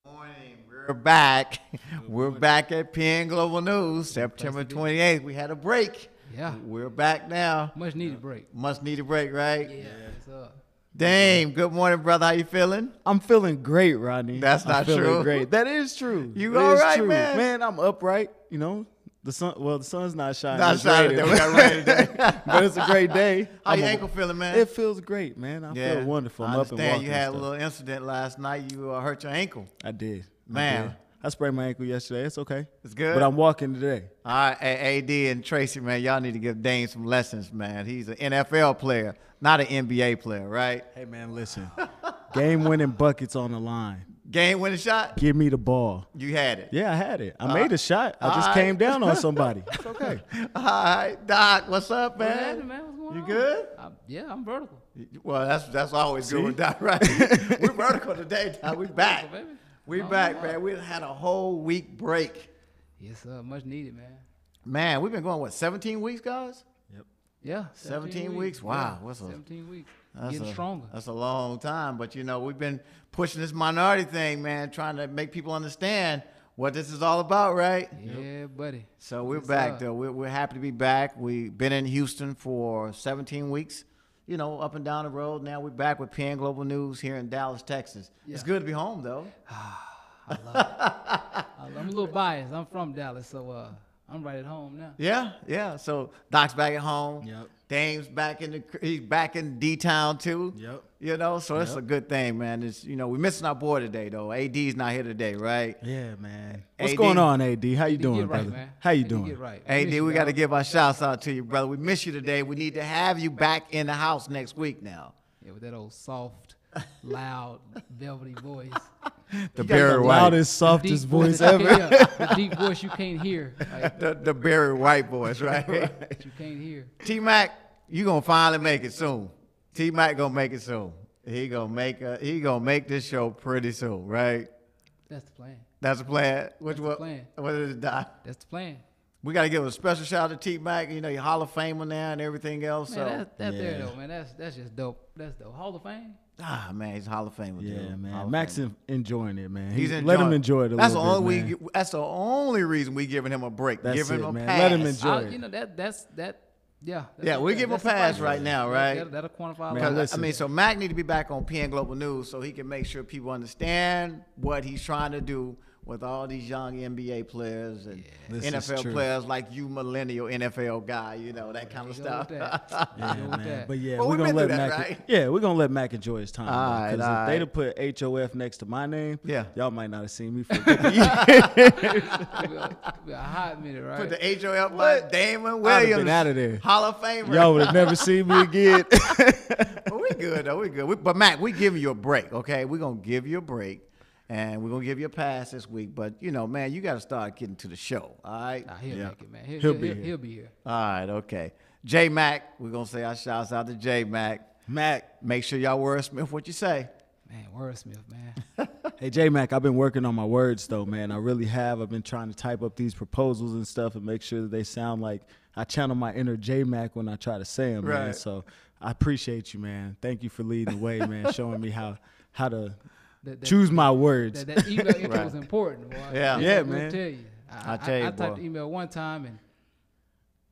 Morning. We're back. We're back at PN Global News, September 28th. We had a break. Yeah. We're back now. Much needed break. Much needed break, right? Yeah. What's up? Dame, good morning, brother. How you feeling? I'm feeling great, Rodney. That's not I'm feeling true. Great. That is true. You That all is right, true. man? Man, I'm upright. You know, the sun's not shining. Not It's shining. raining. We got rain today. But it's a great day. How your ankle feeling, man? It feels great, man. I feel wonderful. I'm I up and understand walking. you had a and stuff. little incident last night. You hurt your ankle. I did. Man. I did. I sprained my ankle yesterday. It's okay. It's good. But I'm walking today. All right, hey, AD and Tracy, man, y'all need to give Dame some lessons, man. He's an NFL player, not an NBA player, right? Hey, man, listen. Game-winning buckets on the line. Game-winning shot? Give me the ball. You had it. Yeah, I had it. I made a shot. I just all came right. down on somebody. It's okay. All right, Doc, what's up, What's man? happening, man? What's going You on? good? Yeah, I'm vertical. Well, that's always good See? with Doc, right? We're vertical today, Doc. We back. Baby. We back, man. We had a whole week break. Yes, sir. Much needed, man. Man, we've been going, what, 17 weeks, guys? Yeah. 17 weeks? Wow. Yeah, What's a- 17 weeks. That's Getting stronger. That's a long time. But, you know, we've been pushing this minority thing, man, trying to make people understand what this is all about, right? Yeah, buddy. So we're Yes, back, sir. though. We're happy to be back. We've been in Houston for 17 weeks, you know, up and down the road. Now we're back with PN Global News here in Dallas, Texas. It's Yeah. good to be home, though. I love it. I'm a little biased. I'm from Dallas, so I'm right at home now. Yeah. So Doc's back at home. Yep. Dame's back he's back in D-Town, too. Yep. You know, so it's Yep. a good thing, man. It's, you know, we're missing our boy today, though. AD's not here today, right? Yeah, man. What's AD? going on, AD? How you Get doing, right, brother? man. How you Get doing? right. AD, Miss you, we got to dog. give our shouts out to you, brother. We miss you today. We need to have you back in the house next week now. Yeah, with that old soft, loud, velvety voice. The The Barry White. loudest, softest Deep voice that you ever. can't- yeah, the deep voice you can't hear. Like, The Barry White voice, right? that you can't hear. T-Mac, you going to finally make it soon. T-Mac going to make it soon. He gonna make this show pretty soon, right? That's the plan. That's the plan. That's the plan. What is it, Doc? That's the plan. We got to give a special shout out to T-Mac. You know, you're Hall of Famer now and everything else. Man, So, that there yeah. though, man. That's just dope. That's dope. Hall of Fame. man, he's a Hall of Famer. Yeah, dude. Hall man. of Max Famer. enjoying it, man. He's Let him enjoy it a that's little the bit, only man. That's the only reason we giving him a break. That's giving it, him a man. pass. Let him enjoy it. You know that's. Yeah. Yeah, we give him a pass right now, right? That'll quantify. Man, a lot. listen. I mean, so Mac need to be back on PN Global News so he can make sure people understand what he's trying to do with all these young NBA players and This is NFL true. players like you, millennial NFL guy, you know, that kind of There you go stuff. with that. Yeah, Go with man. that. But yeah, Well, we're we've gonna been let through that, Mac. right? Yeah, we're gonna let Mac enjoy his time. All right, Because all if right. they'd have put HOF next to my name, Yeah. y'all might not have seen me for a couple years. we a hot minute, right? Put the HOF by Damon Williams. been outta there. Hall of Famer. Y'all would have never seen me again. But we good though. We good. But Mac, we giving you a break, okay? We're gonna give you a break, and we're gonna give you a pass this week. But you know, man, you got to start getting to the show. All right. Nah, he'll Yeah. make it, man. He'll be here. He'll be here. All right. Okay. J Mac, we're gonna say our shouts out to J Mac. Mac. Make sure y'all wordsmith what you say. Man, wordsmith, man. Hey, J-Mac, I've been working on my words, though, man. I really have. I've been trying to type up these proposals and stuff and make sure that they sound like I channel my inner J-Mac when I try to say them, man. Right. So I appreciate you, man. Thank you for leading the way, man, showing me how to choose my words. That email intro Right. was important, boy. Yeah. Yeah, Let me man. tell you. I tell you, I typed boy. the email one time, and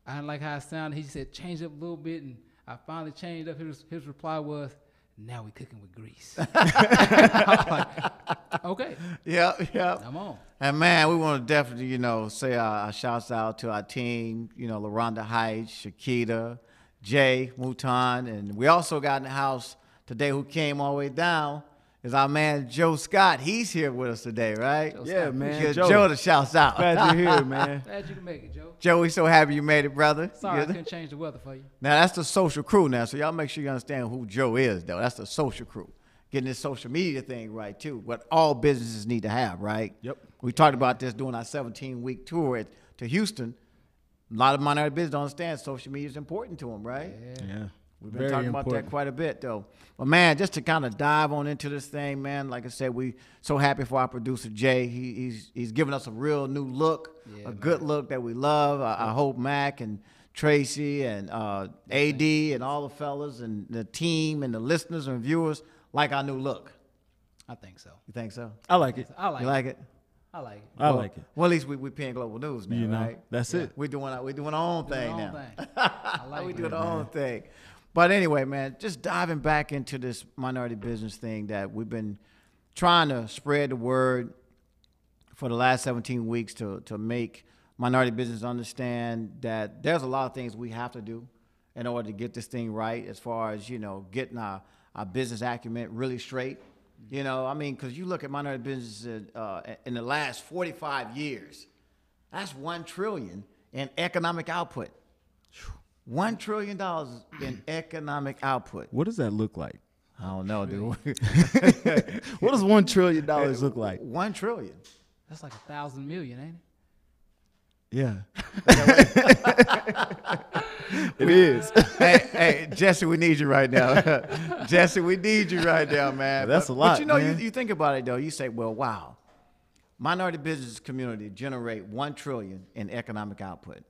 I didn't like how it sounded. He said, change it up a little bit, and I finally changed up. His reply was, now we cooking with grease. I was like, okay, Yep. I'm on. And man, we want to definitely, you know, say our shouts out to our team, you know, LaRonda Heights, Shakita, Jay, Mouton, and we also got in the house today who came all the way down is our man Joe Scott. He's here with us today, right? Joe Yeah, Scott. man. Give Joe, Joe the shouts out. glad you're here, man. Glad you can make it, Joe. Joe, we so happy you made it, brother. Sorry, I Yeah. couldn't change the weather for you. Now that's the social crew now, so y'all make sure you understand who Joe is, though. That's the social crew. Getting this social media thing right too, what all businesses need to have, right? Yep. We talked about this during our 17-week tour to Houston. A lot of minority business don't understand social media is important to them, right? Yeah. We've been Very talking about important. that quite a bit, though. But man, just to kind of dive on into this thing, man. Like I said, we so happy for our producer Jay. He's giving us a real new look, Yeah, a man. good look that we love. I hope Mac and Tracy and AD and all the fellas and the team and the listeners and viewers like our new look. I think so. You think so? I like it. I like You it. like it? I like it. I like it. Well, at least we paying global news now, You know, right? that's it. We're doing our own thing Doing now. our own thing. I like we it. doing our own thing. But anyway, man, just diving back into this minority business thing that we've been trying to spread the word for the last 17 weeks to make minority business understand that there's a lot of things we have to do in order to get this thing right as far as, you know, getting our business acumen really straight. You know, I mean, because you look at minority businesses in the last 45 years, that's $1 trillion in economic output. $1 trillion in economic output. What does that look like? I don't know, dude. What does $1 trillion look like? $1 trillion. That's like 1,000 million, ain't it? Yeah. It is. Hey, Jesse, we need you right now. Jesse, we need you right now, man. That's a lot, But you know, man. you think about it though. You say, well, wow, minority business community generate $1 trillion in economic output.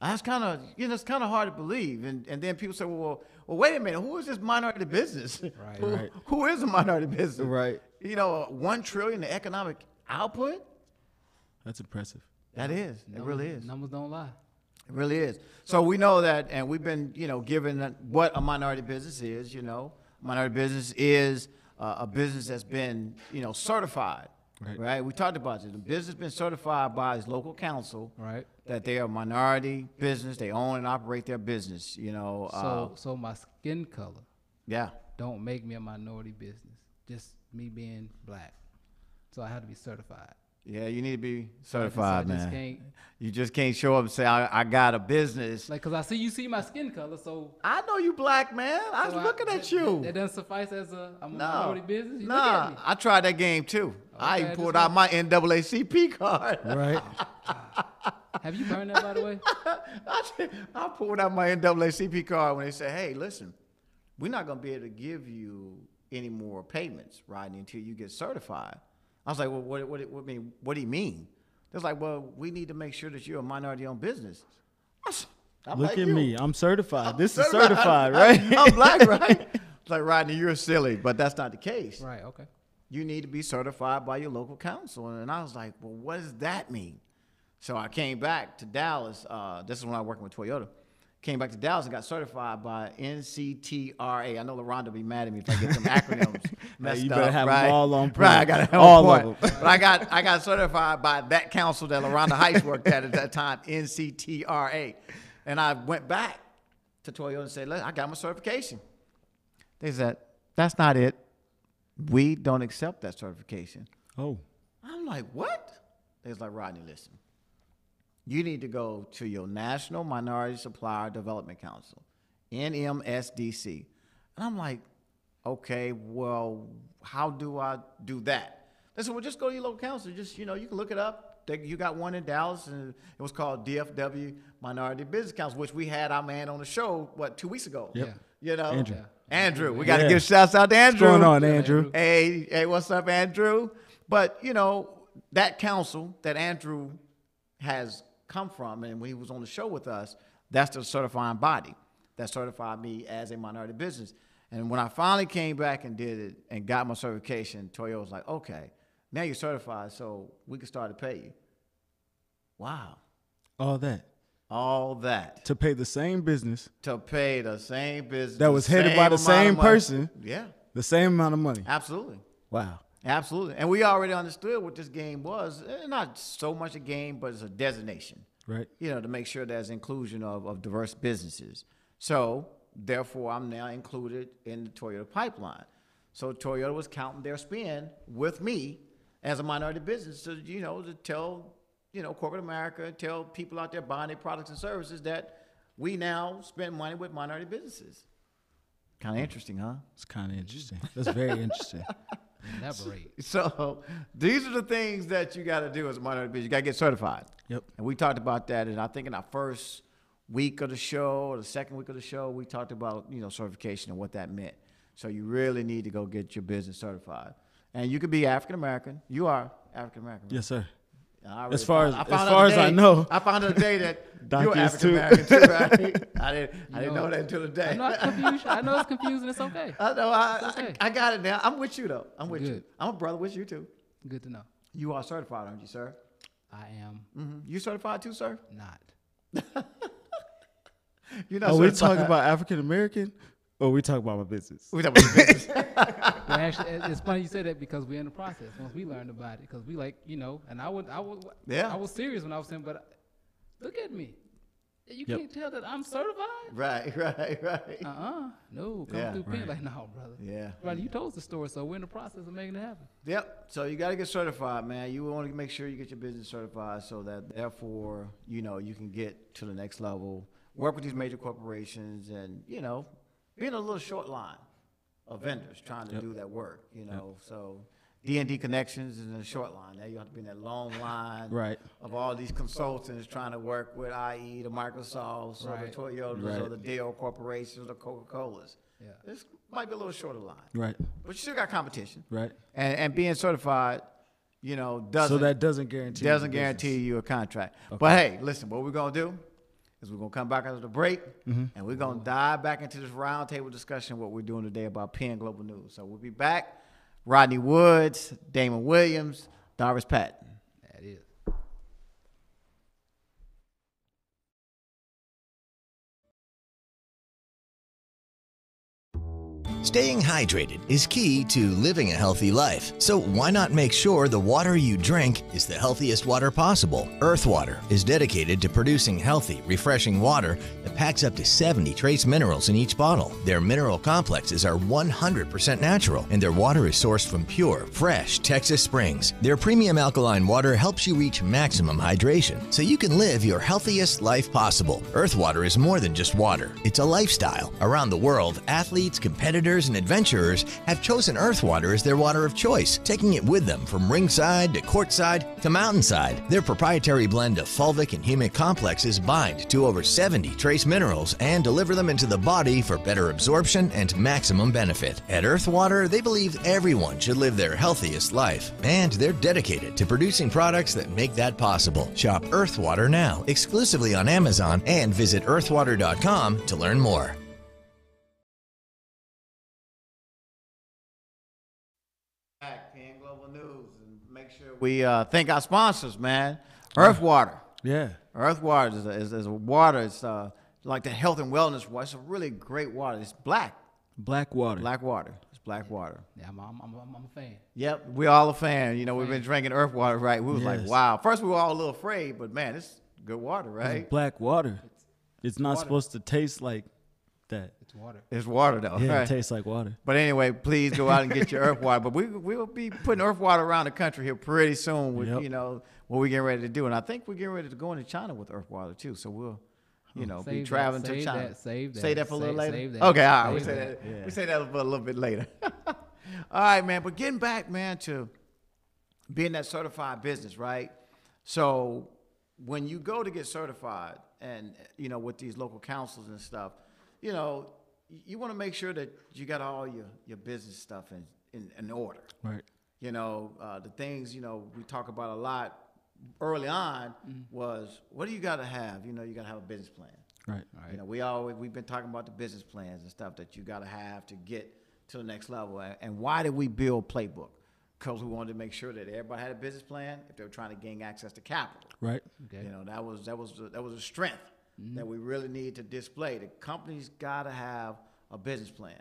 That's kind of, you know, it's kind of hard to believe. And then people say, well, wait a minute, who is this minority business? Right. Who is a minority business? Right. You know, $1 trillion in economic output. That's impressive. That is. It really is. Numbers don't lie. It really is. So we know that, and we've been, you know, given what a minority business is. You know, minority business is a business that's been, you know, certified. Right. We talked about this. The business has been certified by its local council. Right. That they are a minority business. They own and operate their business. You know. So my skin color Yeah. don't make me a minority business. Just me being black. So I have to be certified. Yeah. You need to be certified, I just man. can't, You just can't show up and say I got a business. like, cause I see you see my skin color, so I know you black, man. I was so looking at you. That doesn't suffice as I'm a No, minority business. You look nah, at me. I tried that game too. I Okay, even I pulled just out my NAACP card. Right. Have you burned that, by the way? I pulled out my NAACP card when they said, "Hey, listen, we're not gonna be able to give you any more payments, right, until you get certified." I was like, "Well, what do you mean?" They're like, "Well, we need to make sure that you're a minority-owned business." I'm Look like at you. me. I'm certified. This is certified, right? I'm black, right? It's like, Rodney, you're silly, but that's not the case. Right. Okay. You need to be certified by your local council. And I was like, well, what does that mean? So I came back to Dallas. This is when I was working with Toyota. Came back to Dallas and got certified by NCTRA. I know LaRonda will be mad at me if I get some acronyms messed you up. better have them right? all on point. Right, I got to have all point. of them. But I got certified by that council that LaRonda Heights worked at that time, NCTRA. And I went back to Toyota and said, look, I got my certification. They said, that's not it. We don't accept that certification. Oh. I'm like, what? They was like, Rodney, listen, you need to go to your National Minority Supplier Development Council, NMSDC. And I'm like, okay, well, how do I do that? They said, well, just go to your local council. Just, you can look it up. You got one in Dallas, and it was called DFW Minority Business Council, which we had our man on the show, 2 weeks ago? Yep. Andrew. We got to give shouts out to Andrew. What's going on, Andrew? Hey, what's up, Andrew? But, that council that Andrew has come from, and when he was on the show with us, that's the certifying body that certified me as a minority business. And when I finally came back and did it and got my certification, Toyo was like, okay, now you're certified, so we can start to pay you. Wow. All that. To pay the same business. To pay the same business. That was headed by the same person. Yeah. The same amount of money. Absolutely. Wow. Absolutely. And we already understood what this game was. Not so much a game, but it's a designation. Right. To make sure there's inclusion of diverse businesses. So, therefore, I'm now included in the Toyota pipeline. So Toyota was counting their spend with me as a minority business to tell, corporate America, tell people out there buying their products and services that we now spend money with minority businesses. Kind of interesting, huh? It's kind of interesting. That's very interesting. Elaborate. So these are the things that you got to do as a minority business. You got to get certified. Yep. And we talked about that, and I think in our first week of the show or the second week of the show, we talked about, certification and what that meant. So you really need to go get your business certified. And you could be African-American. You are African-American, right? Yes, sir. As far as I know. I found out today that you're African-American too, right? I didn't know that until today. I know it's confusing. It's okay. I know. Okay. I got it now. I'm with you, though. I'm with Good. you. I'm a brother with you, too. Good to know. You are certified, aren't you, sir? I am You certified, too, sir? not. You're not Are certified. we talking about African-American? Or we talk about my business? We talking about your business. Well, actually, it's funny you said that because we're in the process. Once we learned about it, because we and I was serious when I was saying, but look at me. You can't tell that I'm certified. Right. No, come through pen like, no, brother. Yeah. Right, you told us the story, so we're in the process of making it happen. Yep. So you got to get certified, man. You want to make sure you get your business certified so that therefore, you can get to the next level, work with these major corporations and, be in a little short line of vendors trying to do that work, So D&D Connections is in a short line. Now you have to be in that long line of all these consultants trying to work with, i.e. the Microsofts or the Toyotas or the Dell Corporations or Coca-Colas. Yeah. This might be a little shorter line. Right. But you still got competition. Right. And being certified, doesn't. So that doesn't guarantee you a contract. Okay. But hey, listen, what we're going to do is we're going to come back after the break, and we're going to dive back into this roundtable discussion, what we're doing today about Penn Global News. So we'll be back. Rodney Woods, Damon Williams, Doris Patton. That is. Staying hydrated is key to living a healthy life. So why not make sure the water you drink is the healthiest water possible? Earth Water is dedicated to producing healthy, refreshing water that packs up to 70 trace minerals in each bottle. Their mineral complexes are 100% natural, and their water is sourced from pure, fresh Texas springs. Their premium alkaline water helps you reach maximum hydration, so you can live your healthiest life possible. Earth Water is more than just water. It's a lifestyle. Around the world, athletes, competitors, and adventurers have chosen Earth Water as their water of choice, taking it with them from ringside to courtside to mountainside. Their proprietary blend of fulvic and humic complexes bind to over 70 trace minerals and deliver them into the body for better absorption and maximum benefit. At Earth Water, they believe everyone should live their healthiest life, and they're dedicated to producing products that make that possible. Shop Earth Water now, exclusively on Amazon, and visit earthwater.com to learn more. Penn Global News, and make sure we thank our sponsors, man. Earth Water. Yeah. Earth Water is a water. It's like the health and wellness water. It's a really great water. It's black. Black water. Black water. It's black water. Yeah, I'm a fan. Yep, we all a fan. We've been drinking Earth Water, right? We was like, wow. First we were all a little afraid, but man, it's good water, right? It's black water. It's not supposed to taste like that? It's water. It's water though. Yeah, right? it tastes like water. But anyway, please go out and get your earth water. But we'll be putting earth water around the country here pretty soon with, Yep. you know, what we're getting ready to do. And I think we're getting ready to go into China with earth water too. So we'll, you know, be Save traveling that, to save China. that, save that, Say that for a little save- later? save that, Okay, all right. We save say that. that. Yeah. We say that for a little bit later. All right, man. But getting back, man, to being that certified business, right? So when you go to get certified and, you know, with these local councils and stuff, you know, you want to make sure that you got all your business stuff in order. Right. You know, the things, you know, we talk about a lot early on was, what do you got to have? You know, you got to have a business plan. Right. You know, we've been talking about the business plans and stuff that you got to have to get to the next level. And why did we build Playbook? Because we wanted to make sure that everybody had a business plan if they were trying to gain access to capital. Right. Okay. You know, that was a strength that we really need to display. The company's got to have a business plan.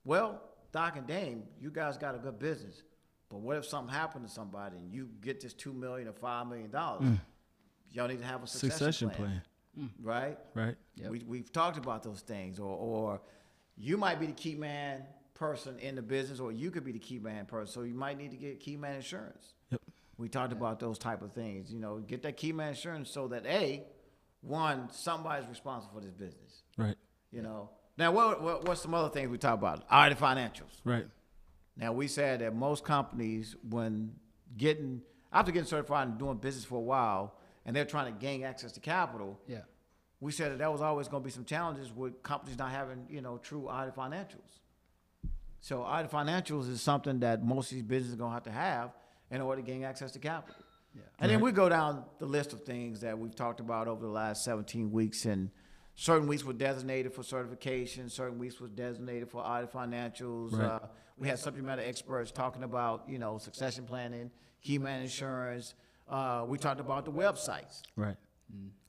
Well, Doc and Dame, you guys got a good business, but what if something happened to somebody and you get this $2 million or $5 million? Y'all need to have a succession plan. Right? Right. Yep. We've talked about those things, or you might be the key man person in the business, or you could be the key man person. So you might need to get key man insurance. Yep. We talked about those type of things. You know, get that key man insurance so that one, somebody's responsible for this business. Right. You know. Now, what's some other things we talk about? All right, the financials. Right. Now, we said that most companies, after getting certified and doing business for a while, and they're trying to gain access to capital, Yeah. we said that was always going to be some challenges with companies not having, you know, true audit financials. So audit financials is something that most of these businesses are going to have in order to gain access to capital. Yeah. And then we go down the list of things that we've talked about over the last 17 weeks, and certain weeks were designated for certification, certain weeks were designated for audit financials. Right. We had subject matter experts talking about, you know, succession planning, key man insurance. We talked about the websites. Right.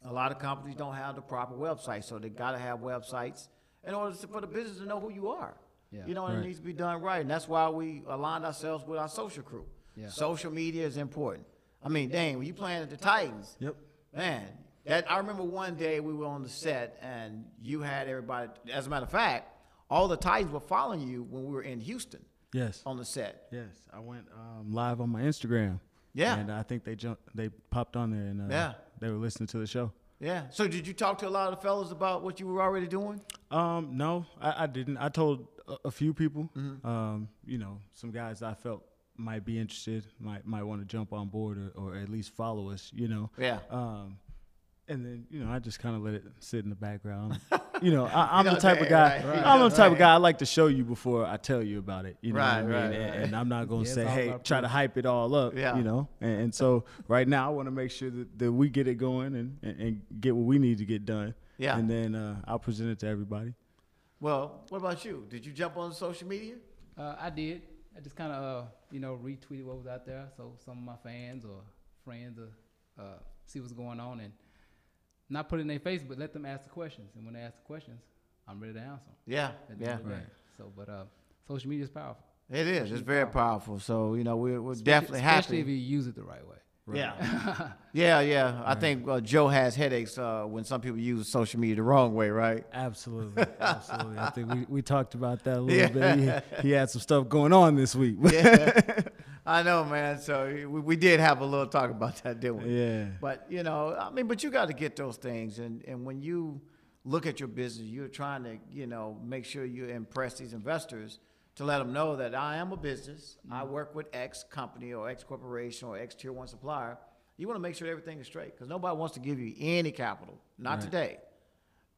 A lot of companies don't have the proper website, so they got to have websites in order for the business to know who you are. Yeah. You know, and it needs to be done right, and that's why we aligned ourselves with our social crew. Yeah. Social media is important. I mean, dang, when you playing at the Titans, Yep. man, I remember one day we were on the set, and you had everybody. As a matter of fact, all the Titans were following you when we were in Houston Yes. on the set. Yes. I went live on my Instagram. Yeah. And I think they popped on there and they were listening to the show. Yeah. So did you talk to a lot of the fellas about what you were already doing? No, I didn't. I told a few people, Mm-hmm. you know, some guys I felt might be interested, might want to jump on board or at least follow us, you know. Yeah. And then, you know, I just kind of let it sit in the background. You know, I'm You know, the type of right, guy. right. I'm the type of Right. guy I like to show you before I tell you about it. You know Right, what I mean? right, right. And I'm not gonna Yeah, it's say, all hey, about try to hype it all up. Yeah. You know. And so right now I want to make sure that we get it going and get what we need to get done. Yeah. And then I'll present it to everybody. Well, what about you? Did you jump on social media? I did. I just kind of, you know, retweeted what was out there, so some of my fans or friends see what's going on, and not put it in their face, but let them ask the questions. And when they ask the questions, I'm ready to answer them. Yeah. At the Yeah. end of the day. So, but social media is powerful. It is. It's very powerful. So, you know, we're definitely especially happy. if you use it the right way. Yeah. Yeah. I think Joe has headaches when some people use social media the wrong way, right? Absolutely. Absolutely. I think we talked about that a little bit. He had some stuff going on this week. Yeah. I know, man. So we did have a little talk about that, didn't we? Yeah. But, you know, I mean, but you got to get those things. And when you look at your business, you're trying to, you know, make sure you impress these investors to let them know that I am a business. I work with X company or X corporation or X tier one supplier. You want to make sure everything is straight because nobody wants to give you any capital, not today,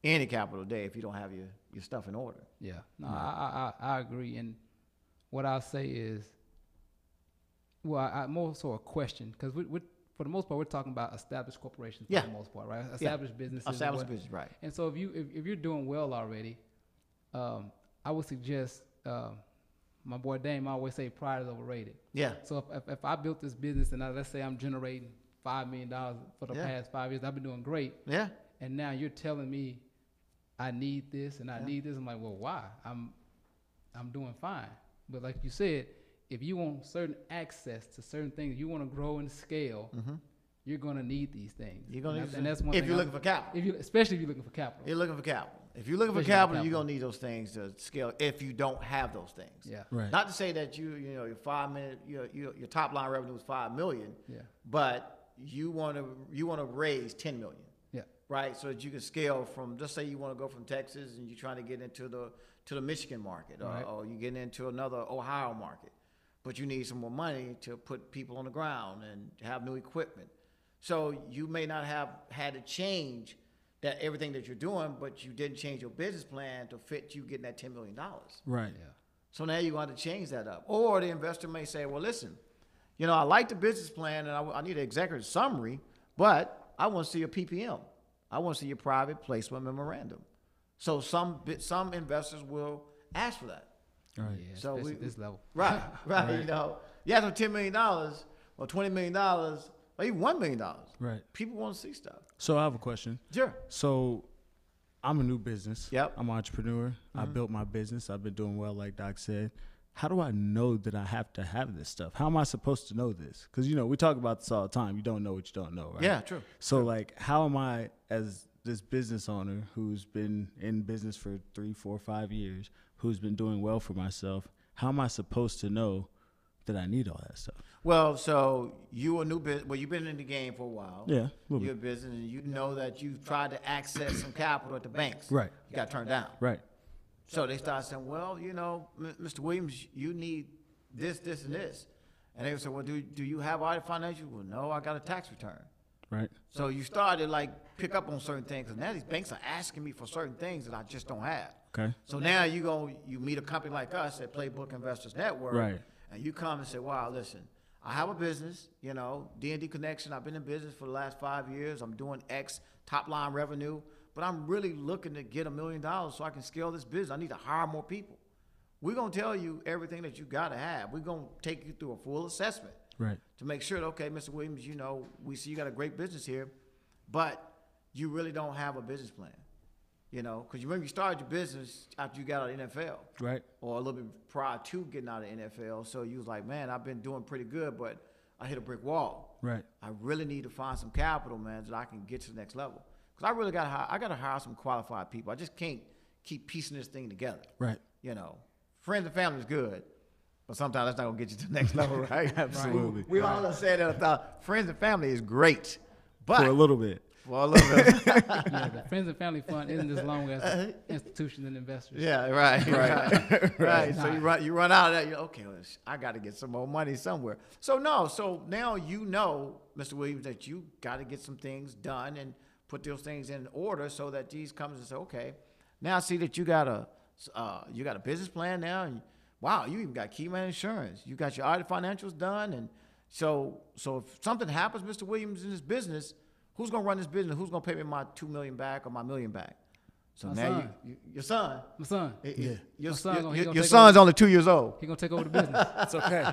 any capital today if you don't have your stuff in order. Yeah. No, I agree. And what I'll say is, well, I more so a question, because we for the most part, we're talking about established corporations for the most part, right? Established businesses. Established business, right. And so if you're doing well already, I would suggest, my boy Dame always say pride is overrated. Yeah. So if I built this business and let's say I'm generating $5 million for the past 5 years, I've been doing great. Yeah. And now you're telling me I need this and I need this. I'm like, well, why? I'm doing fine. But like you said, if you want certain access to certain things, you want to grow and scale, you're going to need these things. You're going to need and that's one if thing you're looking for capital. especially if you're looking for capital. You're looking for capital. If you're looking for Especially capital, you're gonna need those things to scale. If you don't have those things, Yeah. Right. Not to say that your 5 minute your top line revenue is 5 million, Yeah. but you want to raise 10 million, Yeah. right? So that you can scale from. Just say you want to go from Texas and you're trying to get into the Michigan market, Right. or you get into another Ohio market, but you need some more money to put people on the ground and have new equipment. So you may not have had to change that everything that you're doing, but you didn't change your business plan to fit you getting that $10 million. Right. Yeah. So now you want to change that up. Or the investor may say, well, listen, I like the business plan and I need an executive summary, but I want to see a PPM. I want to see your private placement memorandum. So some investors will ask for that. Right. Yeah, So especially at this level. Right. You have some $10 million or $20 million or even $1 million. Right. People want to see stuff. So I have a question. Sure. So I'm a new business. Yep. I'm an entrepreneur. I built my business. I've been doing well, like Doc said. How do I know that I have to have this stuff? How am I supposed to know this? Because, we talk about this all the time. You don't know what you don't know, right? Yeah, true. So, how am I, as this business owner who's been in business for 3, 4, 5 years, who's been doing well for myself, how am I supposed to know that I need all that stuff? Well, so you a new business. Well, you've been in the game for a while. Yeah, a little You're a bit. business, and you know that you've tried to access some capital at the banks. Right. You got turned down. Right. So they start saying, well, Mr. Williams, you need this, this, and this. And they would say, well, do you have audit financials? Well, no, I got a tax return. Right. So you started pick up on certain things, and now these banks are asking me for certain things that I just don't have. Okay. So now you meet a company like us at Playbook Investors Network, Right. and you come and say, wow, listen, I have a business, D&D Connection. I've been in business for the last 5 years. I'm doing X top line revenue, but I'm really looking to get $1 million so I can scale this business. I need to hire more people. We're going to tell you everything that you got to have. We're going to take you through a full assessment. Right. To make sure that, okay, Mr. Williams, we see you got a great business here, but you really don't have a business plan. Because you remember you started your business after you got out of the NFL. Right. Or a little bit prior to getting out of the NFL. So you was like, man, I've been doing pretty good, but I hit a brick wall. Right. I really need to find some capital, man, so that I can get to the next level. Because I really got to hire some qualified people. I just can't keep piecing this thing together. Right. Friends and family is good, but sometimes that's not going to get you to the next level, right? Absolutely. We all have said that friends and family is great, but For a little bit. for a little bit. Yeah, the Friends and Family Fund isn't as long as the institutions and investors. Yeah, right. So you run out of that. You're okay. Well, I got to get some more money somewhere. So now Mr. Williams, that you got to get some things done and put those things in order so that these companies say, okay, now I see that you got a business plan now, and wow, you even got Keyman Insurance. You got your audit financials done, and so if something happens, Mr. Williams, in this business, who's gonna run this business? Who's gonna pay me my $2 million back or my $1 million back? So My now son. your son. My son. Your My son gonna- he gonna your take son's only 2 years old. He gonna take over the business. It's okay.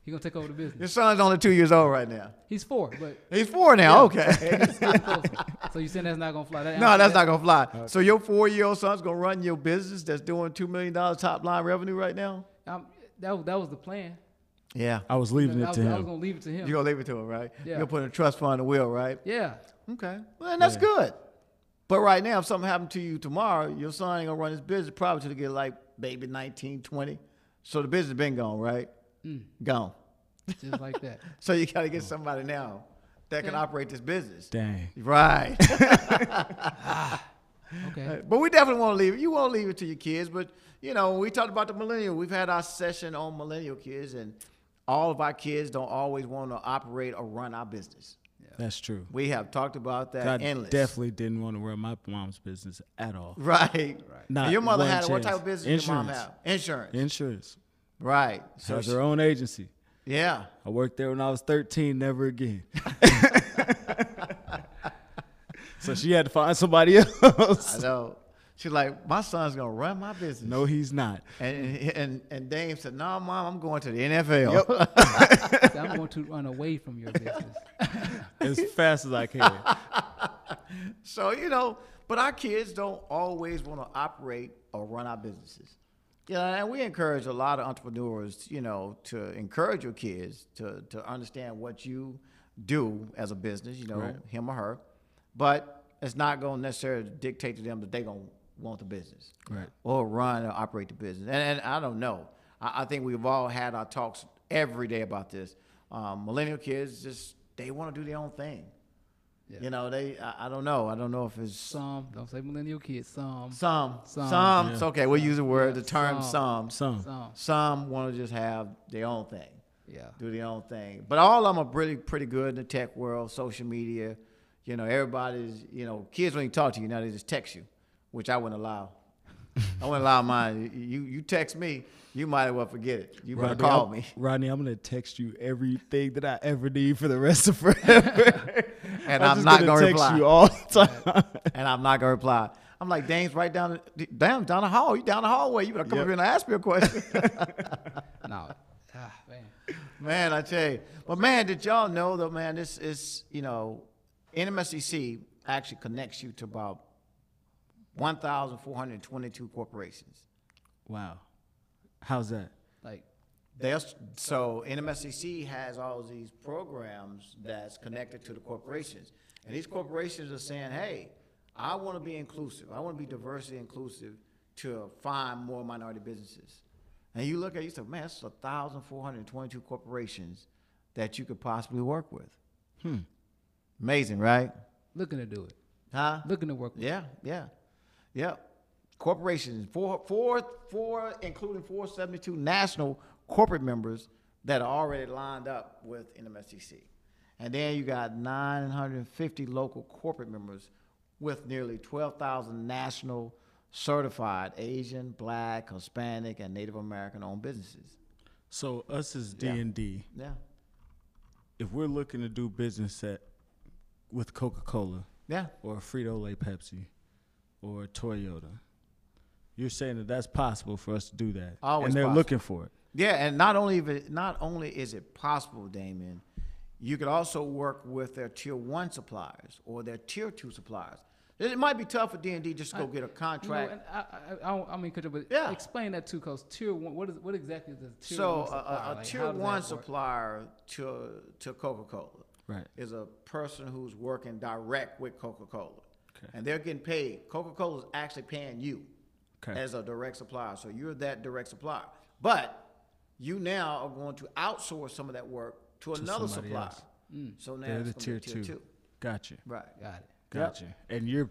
He gonna take over the Your business. son's only 2 years old right now. He's 4, but He's 4 now. Okay. he's getting closer. So you saying that's not gonna fly? No, that's not gonna fly. So your 4-year-old son's gonna run your business that's doing $2 million top line revenue right now? That was the plan. Yeah. I was leaving I it was to him. gonna leave it to him. You're gonna leave it to him, right? Yeah. You're gonna put a trust fund in the will, right? Yeah. Okay. Well, then that's good. But right now, if something happened to you tomorrow, your son ain't gonna run his business probably till he get maybe 19, 20. So the business been gone, right? Gone. Just like that. So you gotta get somebody now that can Okay. operate this business. Dang. Right. Okay. But we definitely want to leave it. You won't leave it to your kids, but we talked about the millennial. We've had our session on millennial kids, and all of our kids don't always want to operate or run our business. That's true. We have talked about that I endless. definitely didn't want to run my mom's business at all. Right. Not And your mother one had what chance. type of business did your mom Insurance. have? Insurance. Insurance. Right. So Has her own agency. yeah. I worked there when I was 13, never again. So she had to find somebody I else. know. She's like, my son's gonna run my business. No, he's not. And Dame said, no, Mom, I'm going to the NFL. So I'm going to run away from your business. As fast as I can. So, but our kids don't always want to operate or run our businesses. And we encourage a lot of entrepreneurs, to encourage your kids to understand what you do as a business, Right. him or her. But it's not going to necessarily dictate to them that they're going to want the business. Right. Or run or operate the business. And I don't know. I think we've all had our talks every day about this. Millennial kids they want to do their own thing. Yeah. You know, I don't know. I don't know if it's Some, don't say millennial kids, some. some. Some. It's okay. We'll use the word, Yeah, the term some. some. Some want to just have their own thing. Yeah. Do their own thing. But all of them are pretty good in the tech world, social media. You know, everybody's, kids when you talk to you now, they just text you, which I wouldn't allow. I wouldn't allow mine. You text me, you might as well forget it. You better call me. Rodney, I'm going to text you everything that I ever need for the rest of forever. And I'm not going to reply. Text you all the time. And I'm not going to reply. I'm like, Dane's right down the hall. You down the hallway. You better come up here and ask me a question. No. Man. Man, I tell you. But, man, did y'all know, though, man, this is, NMSCC actually connects you to about 1,422 corporations. Wow. How's that? Like, So NMSCC has all of these programs that's connected to the corporations. And these corporations are saying, hey, I want to be inclusive. I want to be diversity inclusive to find more minority businesses. And you look at it, you say, man, that's 1,422 corporations that you could possibly work with. Amazing, right? looking to do it. Huh? Looking to work with it. Yeah. Corporations, four, including 472 national corporate members that are already lined up with NMSCC. And then you got 950 local corporate members with nearly 12,000 national certified Asian, Black, Hispanic, and Native American owned businesses. So us as D&D, Yeah. if we're looking to do business with Coca-Cola Yeah. or Frito-Lay Pepsi or Toyota, you're saying that that's possible for us to do that. Always and they're possible. looking for it. Yeah, and not only is it possible, Damien, you could also work with their tier 1 suppliers or their tier 2 suppliers. It might be tough for D&D just to go get a contract. You know, and I mean, but Yeah. explain that too, because tier 1, what exactly is a tier So 1 supplier? a Like, tier how does that 1 work? supplier to Coca-Cola Right. is a person who's working direct with Coca-Cola. Okay. And they're getting paid. Coca-Cola is actually paying you Okay. as a direct supplier. So you're that direct supplier. But you now are going to outsource some of that work to another somebody supplier. else. So now They're it's the gonna tier be 2. Gotcha. Right. Got it. Gotcha. And you're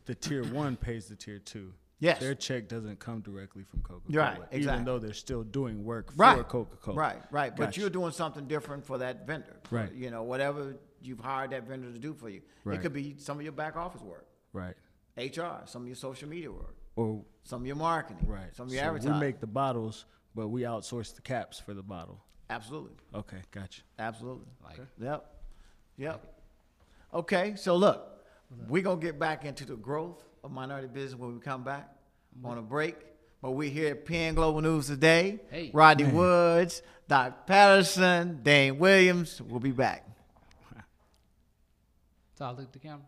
the tier 1 pays the tier 2. Yes. Their check doesn't come directly from Coca-Cola. Right, Even exactly. though they're still doing work Right. for Coca-Cola. Right. But Gotcha. you're doing something different for that vendor. Right. You know, whatever you've hired that vendor to do for you. Right. It could be some of your back office work, Right. HR, some of your social media work, Or some of your marketing, right. some of your So advertising. we make the bottles, but we outsource the caps for the bottle. Absolutely. Okay, gotcha. Absolutely. Like, Yep. Okay, so look, we're going to get back into the growth of minority business when we come back on a break. But we're here at PN Global News today. Hey. Rodney Woods, Doc Patterson, Dane Williams. We'll be back. so I'll look at the camera.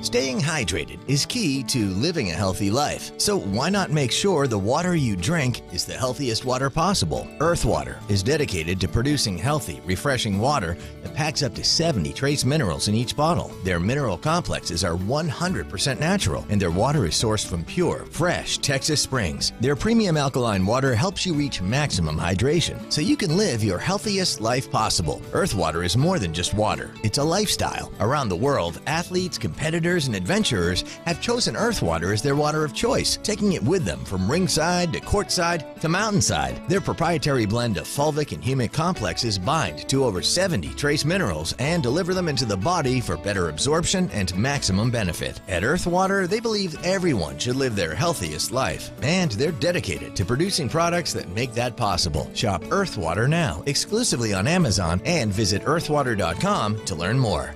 Staying hydrated is key to living a healthy life. So why not make sure the water you drink is the healthiest water possible? Earth Water is dedicated to producing healthy, refreshing water that packs up to 70 trace minerals in each bottle. Their mineral complexes are 100% natural, and their water is sourced from pure, fresh Texas springs. Their premium alkaline water helps you reach maximum hydration so you can live your healthiest life possible. Earth Water is more than just water. It's a lifestyle. Around the world, athletes, competitors, and adventurers have chosen Earth Water as their water of choice, taking it with them from ringside to courtside to mountainside. Their proprietary blend of fulvic and humic complexes bind to over 70 trace minerals and deliver them into the body for better absorption and maximum benefit. At Earth Water, they believe everyone should live their healthiest life, and they're dedicated to producing products that make that possible. Shop Earth Water now, exclusively on Amazon, and visit earthwater.com to learn more.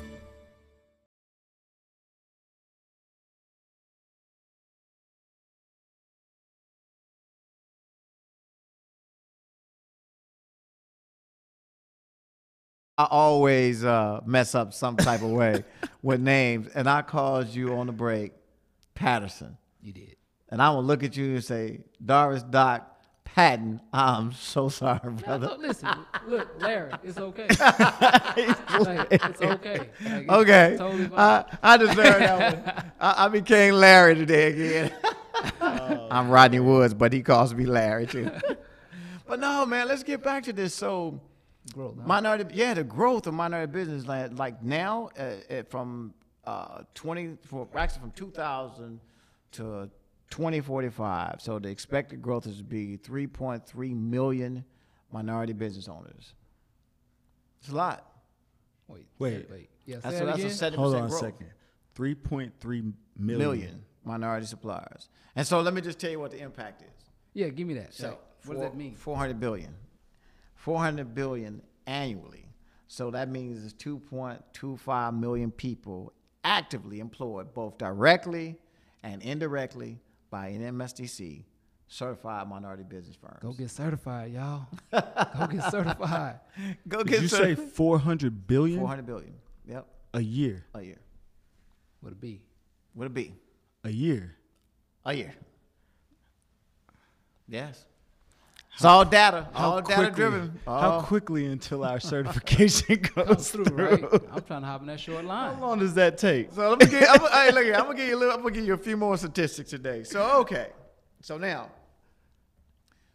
I always mess up some type of way with names, and I called you on the break Patterson. You did. And I will look at you and say, Doris Doc hadn't, I'm so sorry, No, brother. no, listen, look, Larry, it's okay. Like, it's okay. Like, it's Okay, totally fine. I deserve that one. I became Larry today again. I'm Rodney Woods, but he calls me Larry too. But no, man, let's get back to this. So, Growth, huh? the growth of minority business, like now, from 2000 to 2045. So the expected growth is to be 3.3 million minority business owners. It's a lot. Wait. Yeah, That's say it again. a 70% Hold on a growth. second. 3.3 million. Million minority suppliers. And so let me just tell you what the impact is. Yeah, give me that. So Like, what does that mean? 400 billion. 400 billion annually. So that means it's 2.25 million people actively employed, both directly and indirectly, by an MSDC certified minority business firms. Go get certified, y'all. Go get certified. Go Did you say 400 billion 400 billion. Yep, a year? a year. Would it be? Would it be? A year. A year. Yes. It's all data. All data quickly- driven. How quickly until our certification Come goes through, through? right? I'm trying to hop in that short line. How long does that take? So let me get. Hey, look here. I'm gonna give you a few more statistics today. So okay. So now.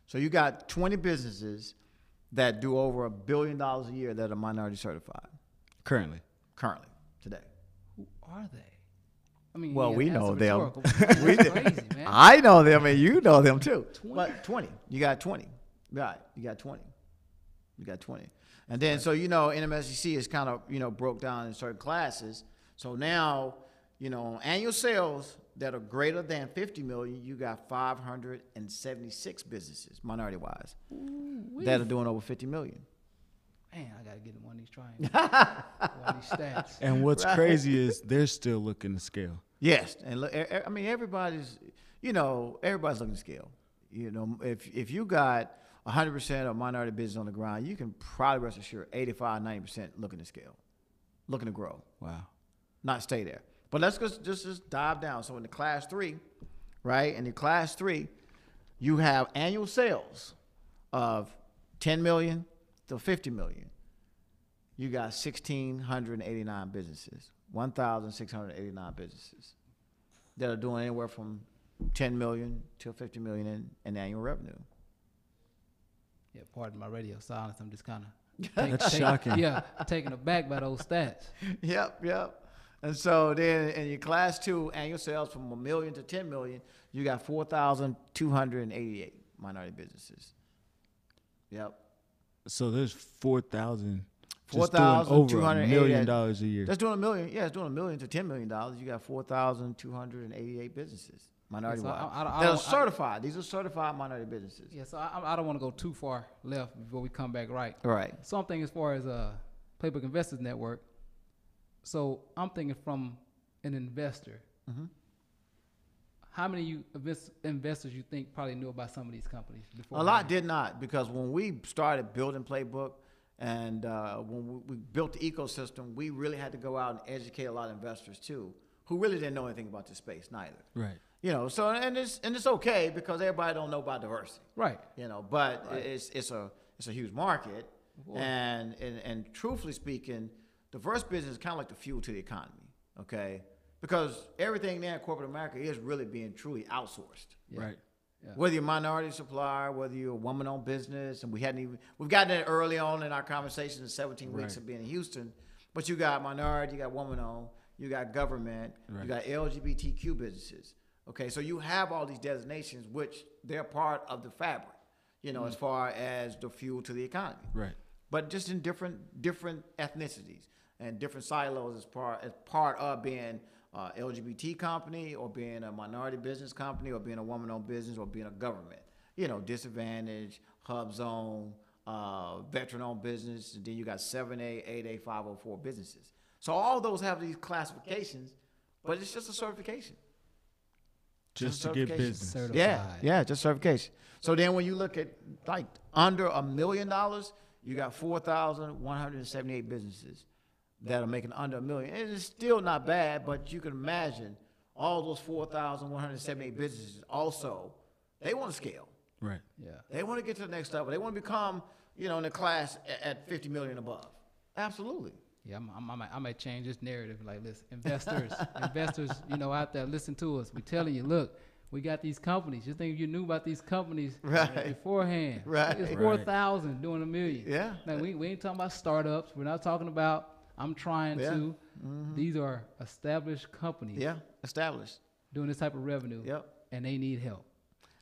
So you got 20 businesses that do over $1 billion a year that are minority certified Currently. currently today. Who are they? I mean, Well, yeah, we that's know them. rhetorical, but We that's do. crazy, man. I know them, and you know them too. 20? But 20. You got 20. Right. You got 20. You got 20. And then, so, NMSDC is kind of, broke down in certain classes. So now, annual sales that are greater than 50 million, you got 576 businesses, minority-wise, that are doing over 50 million. Man, I gotta get in one of these triangles. One of these stats. And what's crazy is they're still looking to scale. Yes, and look, I mean, everybody's looking to scale. If you got 100% of minority business on the ground, you can probably rest assured 85, 90% looking to scale, looking to grow, Wow. not stay there. But let's just dive down. So in the class 3, right? In the class 3, you have annual sales of 10 million to 50 million. You got 1,689 businesses, 1,689 businesses that are doing anywhere from 10 million to 50 million in annual revenue. Yeah, pardon my radio silence. I'm just kind of That's shocking. Yeah, taken aback by those stats. Yep. And so then in your class 2, annual sales from 1 million to 10 million, you got 4,288 minority businesses. Yep. So there's 4,000 just doing over $1 million a year. That's doing $1 million. Yeah, it's doing $1 million to $10 million. You got 4,288 businesses, minority-wise. I That are don't- certified. These are certified minority businesses. Yeah, so I don't want to go too far left before we come back right. Right. Something as far as Playbook Investors Network. So I'm thinking from an investor. Mm-hmm. How many investors you think probably knew about some of these companies before? A lot did not, because when we started building Playbook and when we built the ecosystem, we really had to go out and educate a lot of investors too, who really didn't know anything about this space neither. Right. So and it's okay because everybody don't know about diversity. Right. But it's a huge market, and truthfully speaking, diverse business is kind of like the fuel to the economy. Okay. Because everything there in corporate America is really being truly outsourced. Yeah. Right. Yeah. Whether you're a minority supplier, whether you're a woman-owned business, and we've gotten it early on in our conversation in 17 weeks Right. of being in Houston, but you got minority, you got woman-owned, you got government, Right. you got LGBTQ businesses. Okay, so you have all these designations, which they're part of the fabric, as far as the fuel to the economy. Right. But just in different ethnicities and different silos as part of being LGBT company, or being a minority business company, or being a woman-owned business, or being a government. Disadvantaged, hub zone, veteran-owned business, and then you got 7A, 8A, 504 businesses. So all those have these classifications, but it's just a certification. Just to get certification. business. Certified. Yeah, just certification. So then when you look at like under $1 million, you got 4,178 businesses that are making under $1 million. And it's still not bad, but you can imagine all those 4,178 businesses also, they want to scale. Right. Yeah. They want to get to the next level. They want to become, in the class at 50 million above. Absolutely. Yeah, I might change this narrative. Like, listen, investors, out there, listen to us. We telling you, look, we got these companies. Just think you knew about these companies beforehand. Right. It's 4,000 doing $1 million. Yeah. Now, we ain't talking about startups. We're not talking about I'm trying to. Mm-hmm. These are established companies. Yeah, established. Doing this type of revenue. Yep. And they need help.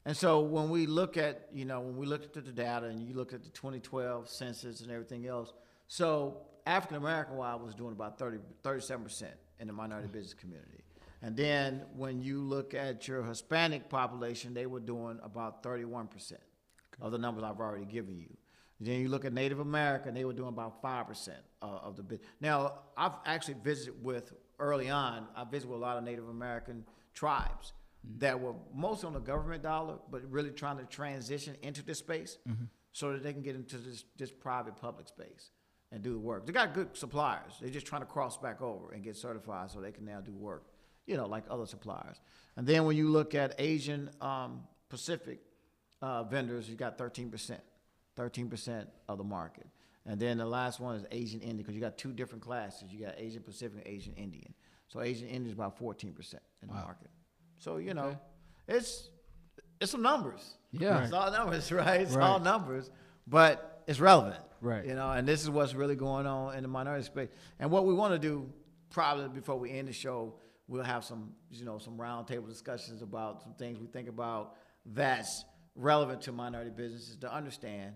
And so when we look at, the data and you look at the 2012 census and everything else, so African American was doing about 37% in the minority business community. And then when you look at your Hispanic population, they were doing about 31% of the numbers I've already given you. Then you look at Native American, they were doing about 5% of the business. Now, I've actually visited with a lot of Native American tribes that were mostly on the government dollar, but really trying to transition into this space so that they can get into this private public space and do the work. They got good suppliers. They're just trying to cross back over and get certified so they can now do work, like other suppliers. And then when you look at Asian Pacific vendors, you got 13% of the market. And then the last one is Asian Indian, because you got two different classes. You got Asian Pacific and Asian Indian. So Asian Indian is about 14% in the market. So, it's some numbers. Yeah. It's all numbers, right? It's all numbers, but it's relevant. Right. And this is what's really going on in the minority space. And what we want to do, probably before we end the show, we'll have some roundtable discussions about some things we think about that's relevant to minority businesses to understand,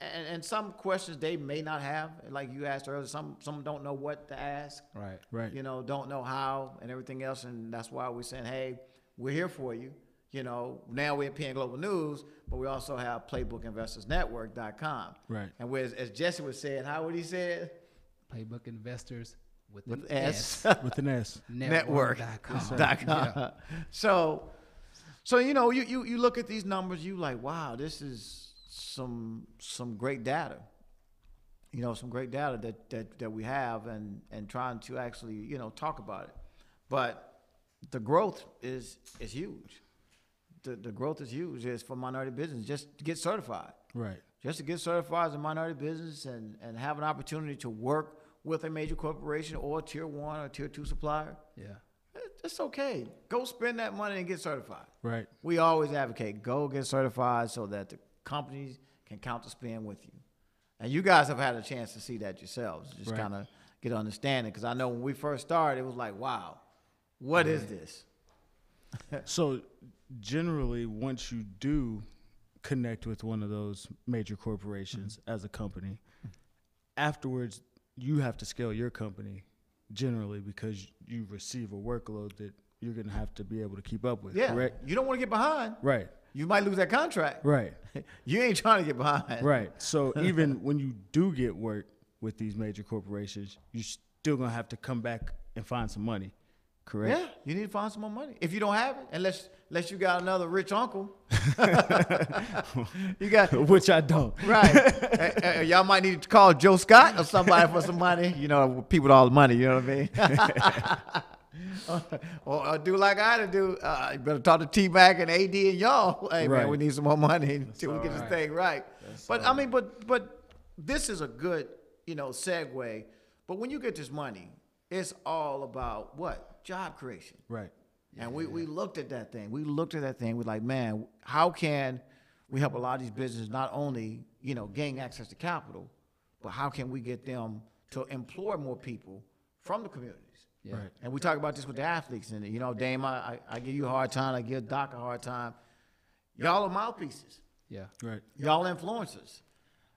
and some questions they may not have, like you asked earlier. Some don't know what to ask. Right. Don't know how and everything else, and that's why we're saying, hey, we're here for you. Now we're at PN Global News, but we also have PlaybookinvestorsNetwork.com. Right. And as Jesse was saying, how would he say it? Playbook Investors with an S. With an S. Network.com. Yeah. So you look at these numbers, you like, wow, this is some great data. Some great data that we have and trying to actually, talk about it. But the growth is huge. The growth is huge. It's for minority business just to get certified. Right. Just to get certified as a minority business and have an opportunity to work with a major corporation or a tier 1 or tier 2 supplier. Yeah. It's okay. Go spend that money and get certified. Right. We always advocate, go get certified so that the companies can count to spend with you. And you guys have had a chance to see that yourselves, just kind of get an understanding. Because I know when we first started, it was like, wow, what is this? So generally, once you do connect with one of those major corporations as a company, afterwards you have to scale your company generally because you receive a workload that you're going to have to be able to keep up with, correct? You don't want to get behind. Right. You might lose that contract. Right. You ain't trying to get behind. Right. So even when you do get work with these major corporations, you're still going to have to come back and find some money, correct? Yeah, you need to find some more money. If you don't have it, unless you got another rich uncle. You got Which I don't. Right. Y'all might need to call Joe Scott or somebody for some money. People with all the money, you know what I mean? Or do like I had to do. You better talk to T-Mac and AD and y'all. Hey, man, we need some more money until we get this thing right. But I mean, but this is a good, segue. But when you get this money, it's all about what? Job creation. Right. And we looked at that thing. We're like, man, how can we help a lot of these businesses not only, gain access to capital, but how can we get them to employ more people from the communities? Yeah. Right. And we talk about this with the athletes. And, Dame, I give you a hard time. I give Doc a hard time. Y'all are mouthpieces. Yeah. Right. Y'all are influencers.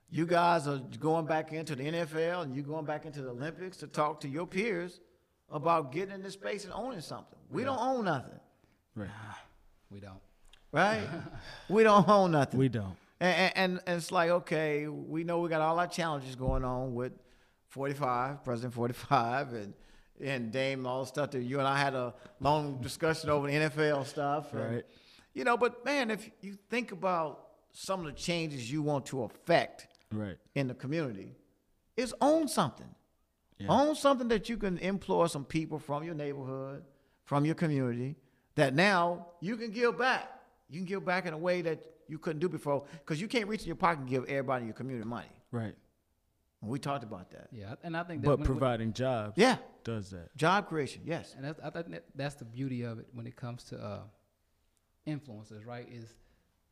You guys are going back into the NFL and you're going back into the Olympics to talk to your peers about getting in this space and owning something. We don't own nothing. Right. We don't. Right? We don't own nothing. We don't. And it's like, okay, we know we got all our challenges going on with 45, President 45, and Dame, all the stuff that you and I had a long discussion over the NFL stuff. Right. And, but man, if you think about some of the changes you want to affect in the community, is own something. Yeah. Own something that you can employ some people from your neighborhood, from your community, that now you can give back. You can give back in a way that you couldn't do before because you can't reach in your pocket and give everybody in your community money. Right. And we talked about that. Yeah, and I think that But providing jobs Yeah. does that. Job creation, yes. and I think that's the beauty of it when it comes to influencers, right? Is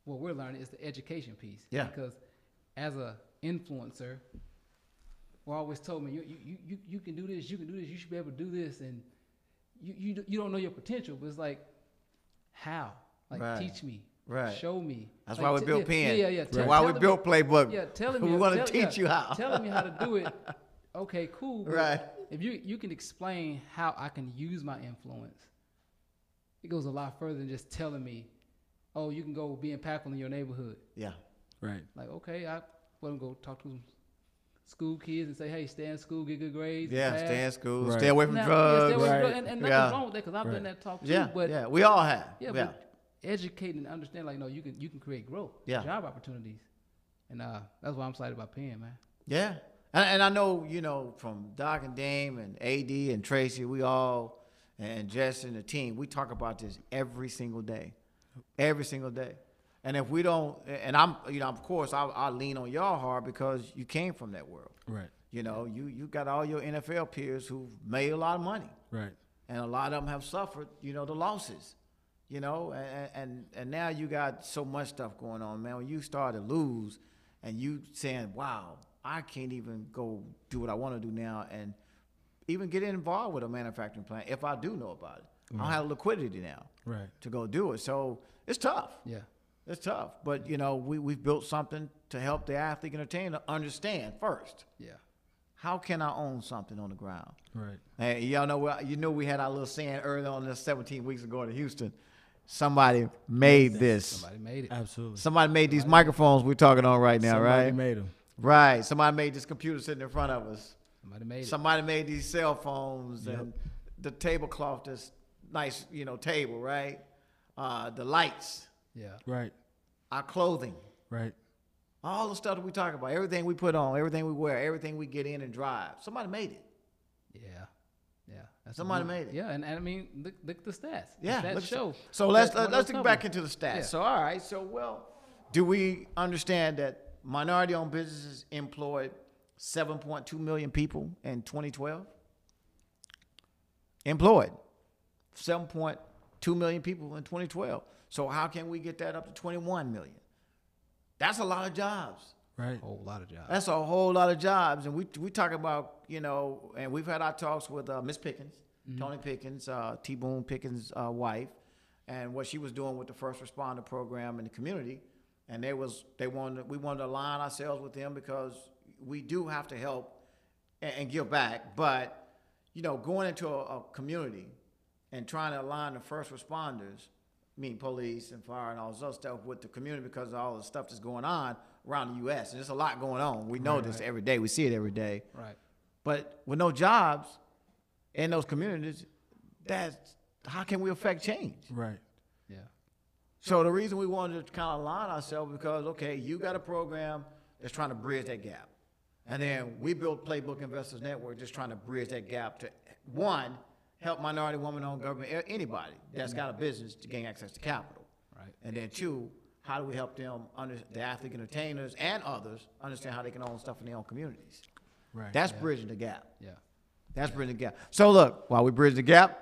what we're learning is the education piece. Yeah. Because as a influencer, we're always told me you can do this, you can do this, you should be able to do this, and you don't know your potential. But it's like, how? Like Right. teach me, Right. show me. That's Like, why we built Penn. Yeah. That's why we telling built Playbook. Yeah, telling me. We want to teach you how. Telling me how to do it. Okay, cool. But Right. if you can explain how I can use my influence, it goes a lot further than just telling me, oh, you can go be impactful in your neighborhood. Yeah. Like, okay, I want to go talk to some school kids and say, hey, stay in school, get good grades. Yeah, pass. stay in school, Right. stay away from Now, drugs. stay away from Right. drugs, and nothing's wrong with that because I've done that talk too. Yeah, But yeah, we all have. yeah, Yeah. but educate and understand, like, no, you can create growth, Yeah. job opportunities, and that's why I'm excited about Penn, man. Yeah. And I know, from Doc and Dame and AD and Tracy, we all, and Jess and the team, we talk about this every single day. Every single day. And if we don't, and I'm, of course, I lean on y'all hard because you came from that world. Right. You got all your NFL peers who've made a lot of money. Right. And a lot of them have suffered, the losses, and now you got so much stuff going on, man. When you start to lose and you saying, wow, I can't even go do what I want to do now and even get involved with a manufacturing plant if I do know about it. I don't have liquidity now Right. to go do it. So it's tough. Yeah. It's tough. But, we've built something to help the athlete entertainer understand first. Yeah. How can I own something on the ground? Right. And y'all know, we had our little saying early on this 17 weeks ago to Houston. Somebody made this. Somebody made it. Absolutely. Somebody made these microphones we're talking on right now, Somebody right? made them. Right. Somebody made this computer sitting in front of us. Somebody made it. Somebody made these cell phones Yep. and the tablecloth, this nice, table, right? The lights, Yeah. Right. our clothing, Right. all the stuff that we talk about, everything we put on, everything we wear, everything we get in and drive. Somebody made it. Yeah. Yeah. That's Somebody amazing. made it. Yeah, and I mean, look at the stats. Yeah, The stats look- show. So let's that one of let's those get back companies- into the stats. Yeah. So all right, so do we understand that minority-owned businesses employed 7.2 million people in 2012? Employed 7.2 million people in 2012. So how can we get that up to 21 million? That's a lot of jobs. Right. A whole lot of jobs. That's a whole lot of jobs, and we talk about, and we've had our talks with Miss Pickens, Tony Pickens, T. Boone Pickens' wife, and what she was doing with the first responder program in the community, and we wanted to align ourselves with them because we do have to help and give back, but going into a community and trying to align the first responders, police and fire and all this other stuff with the community because of all the stuff that's going on around the U.S. And there's a lot going on. We know this every day. We see it every day. Right. But with no jobs in those communities, how can we affect change? Right. Yeah. So the reason we wanted to kind of align ourselves because, okay, you got a program that's trying to bridge that gap. And then we built Playbook Investors Network just trying to bridge that gap to, one, help minority, woman-owned government, anybody that's got a business to gain access to capital. Right. And then two, how do we help them, the athlete entertainers and others, understand how they can own stuff in their own communities? Right. That's bridging the gap. Yeah. That's bridging the gap. So look, while we bridge the gap,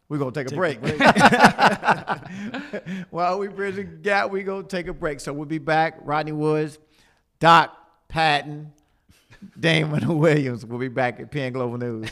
we're going to take a break. While we bridge the gap, we're going to take a break. So we'll be back. Rodney Woods, Doc Patton, Damon Williams. We'll be back at Penn Global News.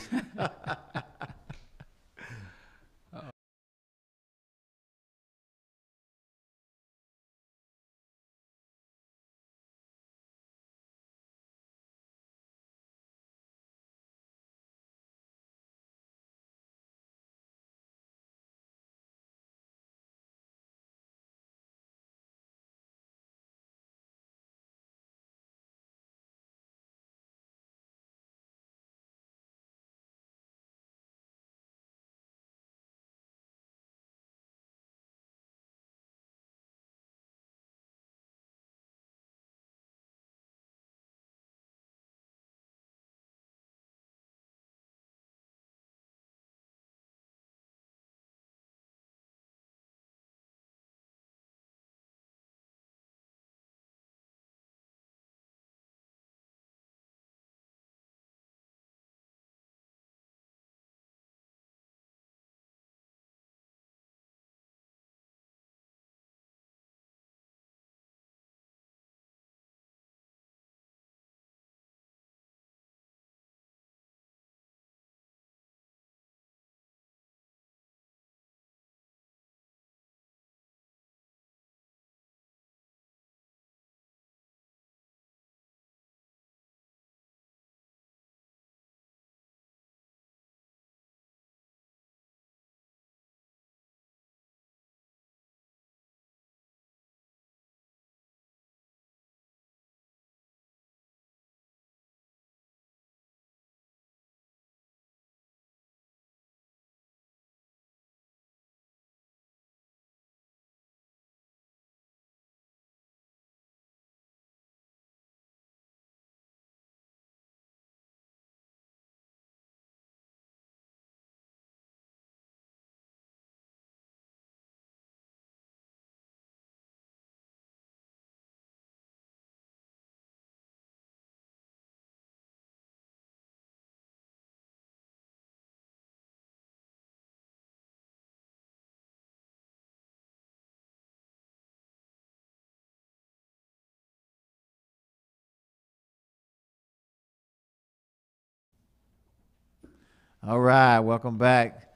All right, welcome back.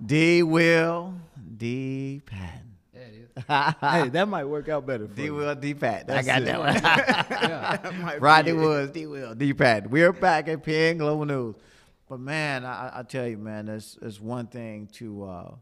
D. Will, D. Patton. Yeah, it is. Hey, that might work out better for D. you. Will, D. Patton. I That's got it. that one. Yeah. Rodney Woods, D. Will, D. Patton. We're back at PN Global News. But man, I tell you, man, it's one thing to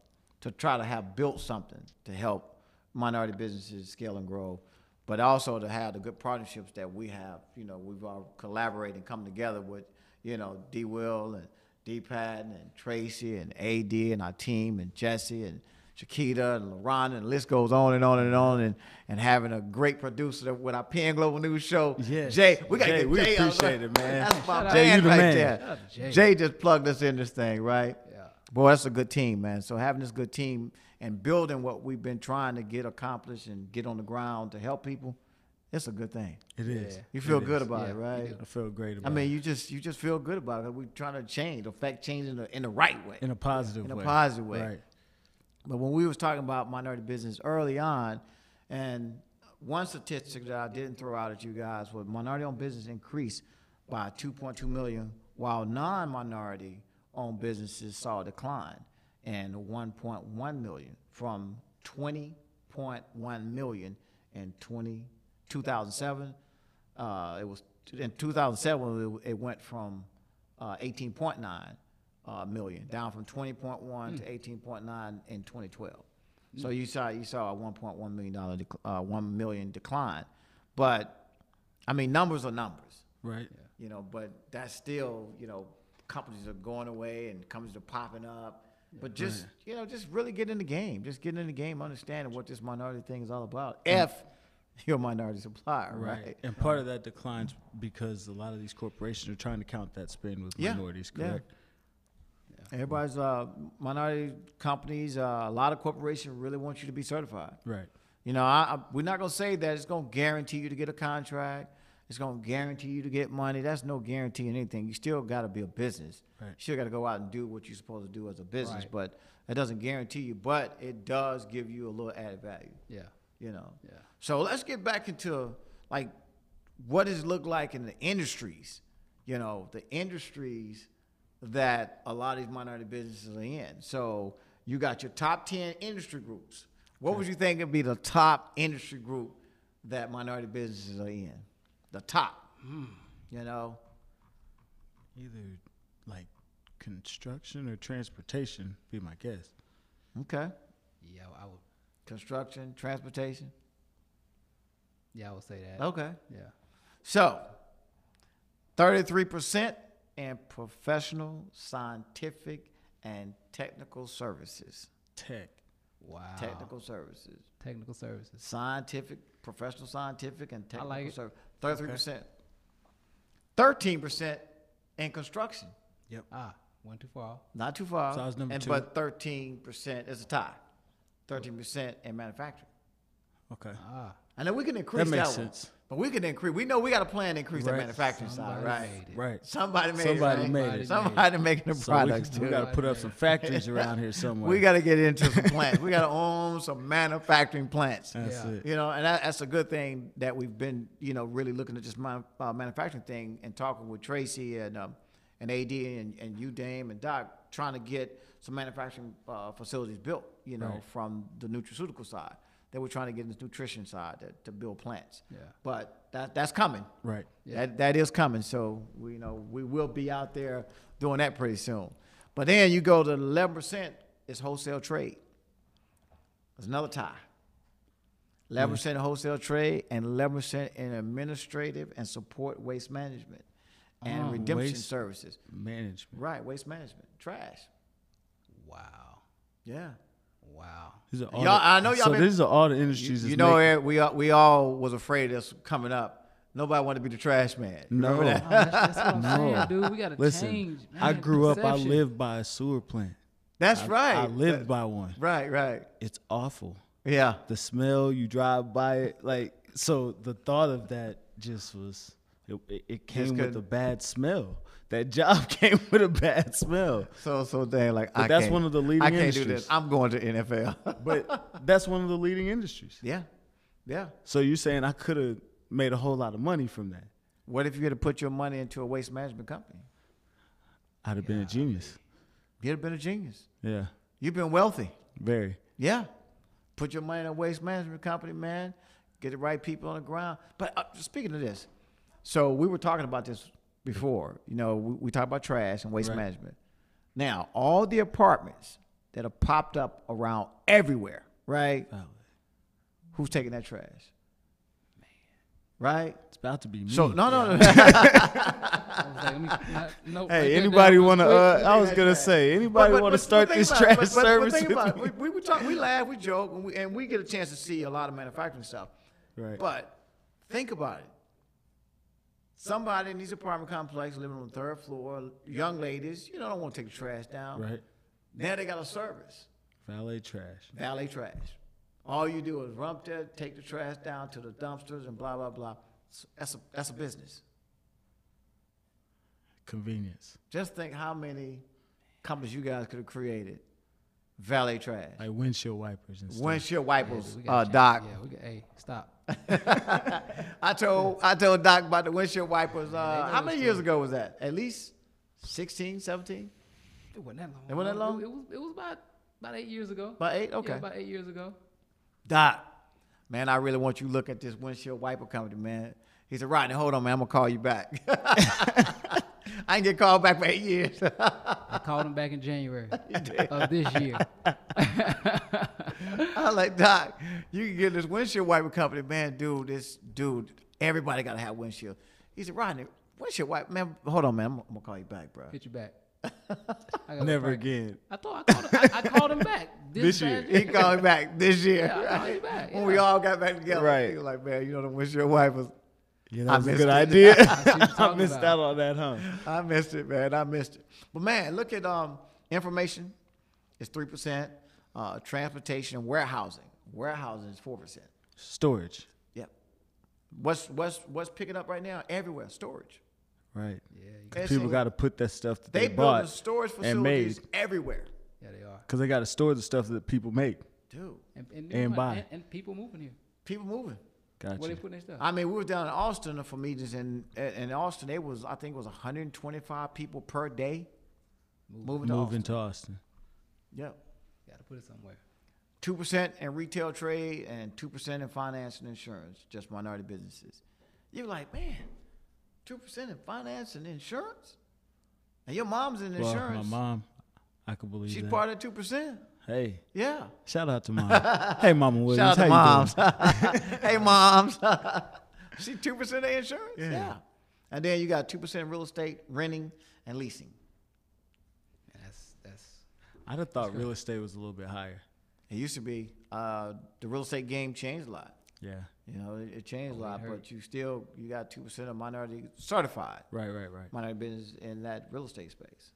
try to have built something to help minority businesses scale and grow, but also to have the good partnerships that we have. You know, we've all collaborated and come together with, you know, D. Will and D. Patton and Tracy and AD and our team and Jesse and Shakita and LaRon, and the list goes on and on and on, and having a great producer with our PN Global News show. Yes. Jay, we got to Jay, get we Jay on. appreciate it, man. That's my Shout out. Jay, man you the right man. there. Shout out to Jay. Jay just plugged us in this thing, right? Yeah. Boy, that's a good team, man. So having this good team and building what we've been trying to get accomplished and get on the ground to help people, it's a good thing. It is. You feel It good is. about Yeah, it, you right? do. I feel great about I mean, it. you just feel good about it. We're trying to change, affect change in the right way. In a positive In way. a positive way. Right. But when we was talking about minority business early on, and one statistic that I didn't throw out at you guys was minority-owned business increased by 2.2 million, while non-minority owned businesses saw a decline and 1.1 million from 20.1 million in 2007. It was in 2007 it went from 18.9 million, down from 20.1 to 18.9 in 2012. So you saw a $1.1 million 1 million decline, but I mean numbers are numbers. Right. You know, but that's still, you know, companies are going away and companies are popping up. But just, you know, just really get in the game. Just get in the game, understanding what this minority thing is all about. If you're a minority supplier, right? And part of that declines because a lot of these corporations are trying to count that spend with minorities, correct? Everybody's minority companies, a lot of corporations really want you to be certified. Right. You know, we're not going to say that it's going to guarantee you to get a contract. It's going to guarantee you to get money. That's no guarantee in anything. You still got to be a business. Right. You still got to go out and do what you're supposed to do as a business. Right. But that doesn't guarantee you. But it does give you a little added value. Yeah. You know. Yeah. So let's get back into like what does it look like in the industries? You know, the industries that a lot of these minority businesses are in. So you got your top 10 industry groups. What would you think would be the top industry group that minority businesses are in? The top, you know? Either like construction or transportation be my guess. Okay. Yeah, I would. Construction, transportation. Yeah, I would say that. Okay. Yeah. So 33% in professional, scientific, and technical services. Tech. Wow. Technical services. Technical services. Scientific, professional scientific, and technical like it. service. 33%. 13% in construction. Yep. Went too far. Not too far. So I was number two. But 13% is a tie. 13% in manufacturing. Okay. I know we can increase That that, makes one, sense. but we can increase. We know we got a plan to increase that Right. manufacturing side, Somebody right? made it. Right. Somebody made Somebody it. Right? made it. Somebody making the So products we too. got to put up some factories around here somewhere. We got to get into some plants. We got to own some manufacturing plants. That's Yeah. it. You know, and that's a good thing that we've been, you know, really looking at this manufacturing thing and talking with Tracy and AD and you, Dame, and Doc, trying to get some manufacturing facilities built, you know, Right. from the nutraceutical side. They were trying to get in this nutrition side to build plants. Yeah. But that's coming. Right. Yeah. That is coming. So we will be out there doing that pretty soon. But then you go to 11% is wholesale trade. There's another tie. 11% in wholesale trade and 11% in administrative and support waste management and redemption waste services. Management. Right, waste management, trash. Wow. Yeah. Wow. These are all Y'all- the- I know y'all So been- these are all the industries. You that's know, making- Eric, we all was afraid of this coming up. Nobody wanted to be the trash man. You No. remember that? That's what I'm saying, dude. We got to Listen, change. I man, grew up. I perception. lived by a sewer plant. That's right. I lived by one. Right. It's awful. Yeah. The smell, you drive by it, like, so the thought of that just was, it came with couldn't- a bad smell. That job came with a bad smell. So dang, like But I that's can't- one of the leading I can't do industries. this. I'm going to NFL. But that's one of the leading industries. yeah. So you're saying I could have made a whole lot of money from that? What if you had to put your money into a waste management company? I'd have been a genius. You'd have been a genius. Yeah. You've been wealthy. Very. Yeah. Put your money in a waste management company, man. Get the right people on the ground. But speaking of this, so we were talking about this before. You know, we talk about trash and waste Right. management. Now, all the apartments that have popped up around everywhere, right? Valid. Who's taking that trash? Man. Right? It's about to be me. So, no. I was like, let me, no, Hey, write that anybody down want to? real quick. I was gonna say, anybody want to start think this about trash but service? think with about me? it. We talk, we laugh, we joke, and we get a chance to see a lot of manufacturing stuff. Right. But think about it. Somebody in these apartment complexes living on the third floor, young ladies, don't want to take the trash down. Right. Now they got a service, Valet trash. valet trash. All you do is run up there, take the trash down to the dumpsters, and blah blah blah. So that's a business. Convenience. Just think how many companies you guys could have created. Valet trash, Like windshield wipers and stuff. windshield wipers. We got Doc, Yeah, we got. Hey, stop. I told Doc about the windshield wipers. they know How the many years ago was that? At least 16, 17? It wasn't that long. It wasn't that long? It was about 8 years ago. About 8? Okay. Yeah, about 8 years ago. Doc, man, I really want you to look at this windshield wiper company, man. He said, Rodney, hold on, man. I'm going to call you back. I didn't get called back for 8 years. I called him back in January of this year. I was like, Doc, you can get this windshield wiper company, man. Dude, everybody got to have windshield. He said, Rodney, windshield wiper, man, hold on, man. I'm going to call you back, bro. Hit you back. I got Never a prank. again. I called him back This year. past He called me back this year. Yeah, I called you back. When we all got back together. Right. He was like, man, the windshield wipers. Yeah, I that was a missed good it. idea. I see what you're I talking missed about. out on that, huh? I missed it, man. I missed it. But man, look at information. It's 3%. Transportation and warehousing. Warehousing is 4%. Storage. Yep. What's picking up right now? Everywhere. Storage. Right. Yeah, It's People in- got to put that stuff that They they building bought storage and made. facilities everywhere. they are. because they got to store the stuff that people make. Dude, And buy. And people moving here. people moving. Gotcha. Where they putting their stuff? I mean, we were down in Austin for meetings, and in Austin, I think it was 125 people per day moving to Moving Austin. to Austin. Yep. Got to put it somewhere. 2% in retail trade and 2% in finance and insurance, just minority businesses. You're like, man, 2% in finance and insurance? And your mom's in Well, insurance. my mom, I could believe She's that. part of that 2%. Hey, Yeah. shout out to mom. Hey, Mama Williams. Shout out to how moms. you doing? Hey, moms. She 2% of insurance? Yeah. And then you got 2% real estate, renting, and leasing. That's I'd have thought real estate was a little bit higher. It used to be the real estate game changed a lot. Yeah. It changed a lot, hurt. but you got 2% of minority certified Right. minority business in that real estate space.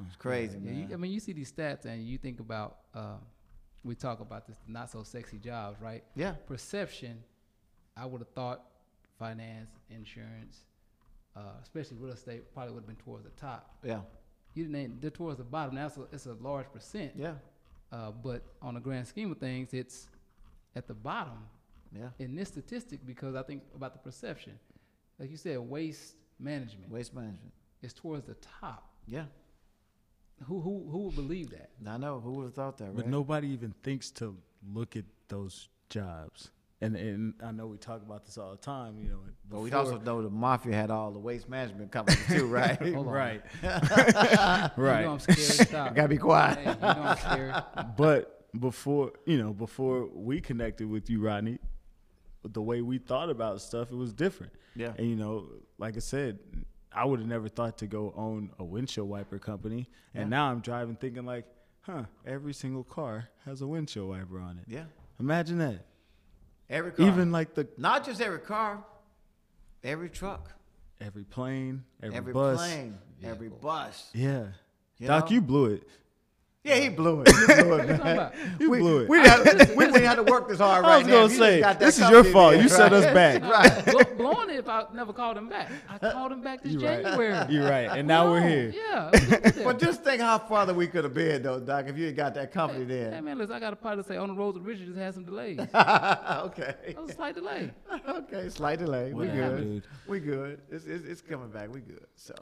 It's crazy, yeah. man. I mean, you see these stats and you think about. We talk about this not so sexy jobs, right? Yeah. Perception. I would have thought finance, insurance, especially real estate, probably would have been towards the top. Yeah. You didn't. They're towards the bottom. It's a large percent. Yeah. But on the grand scheme of things, it's at the bottom Yeah. in this statistic because I think about the perception. Like you said, waste management Waste management. is towards the top. Yeah. Who would believe that? I know. Who would have thought that, right? But nobody even thinks to look at those jobs. And I know we talk about this all the time, But we before- also know the mafia had all the waste management companies too, right? Hold on. Right. You know I'm right. scared. Stop. Gotta be quiet. Hey, you know I'm scared. But before we connected with you, Rodney, the way we thought about stuff, it was different. Yeah. And like I said, I would have never thought to go own a windshield wiper company. And now I'm driving thinking like, every single car has a windshield wiper on it. Yeah. Imagine that. Every car. Even like Not just every car, every truck, every plane, every every bus. plane, every bus. Yeah. You Doc, know? you blew it. Yeah, he blew it. He blew it, What you talking man. about? You blew it. We didn't have to work this hard I right was now. gonna You just say, got that this is company your fault. there, You set us right? back. Right. Blowing it if I never called him back. I called him back this You're right. January. You're right. And now we're here. Yeah. we get there. But just think how farther we could have been, though, Doc, if you had got that company Hey there. man, listen, I got a pilot say on the road to Richard just had some delays. Okay. That was a slight delay. Okay, slight delay. We Whatever, good. dude. We good. It's coming back. We good. So,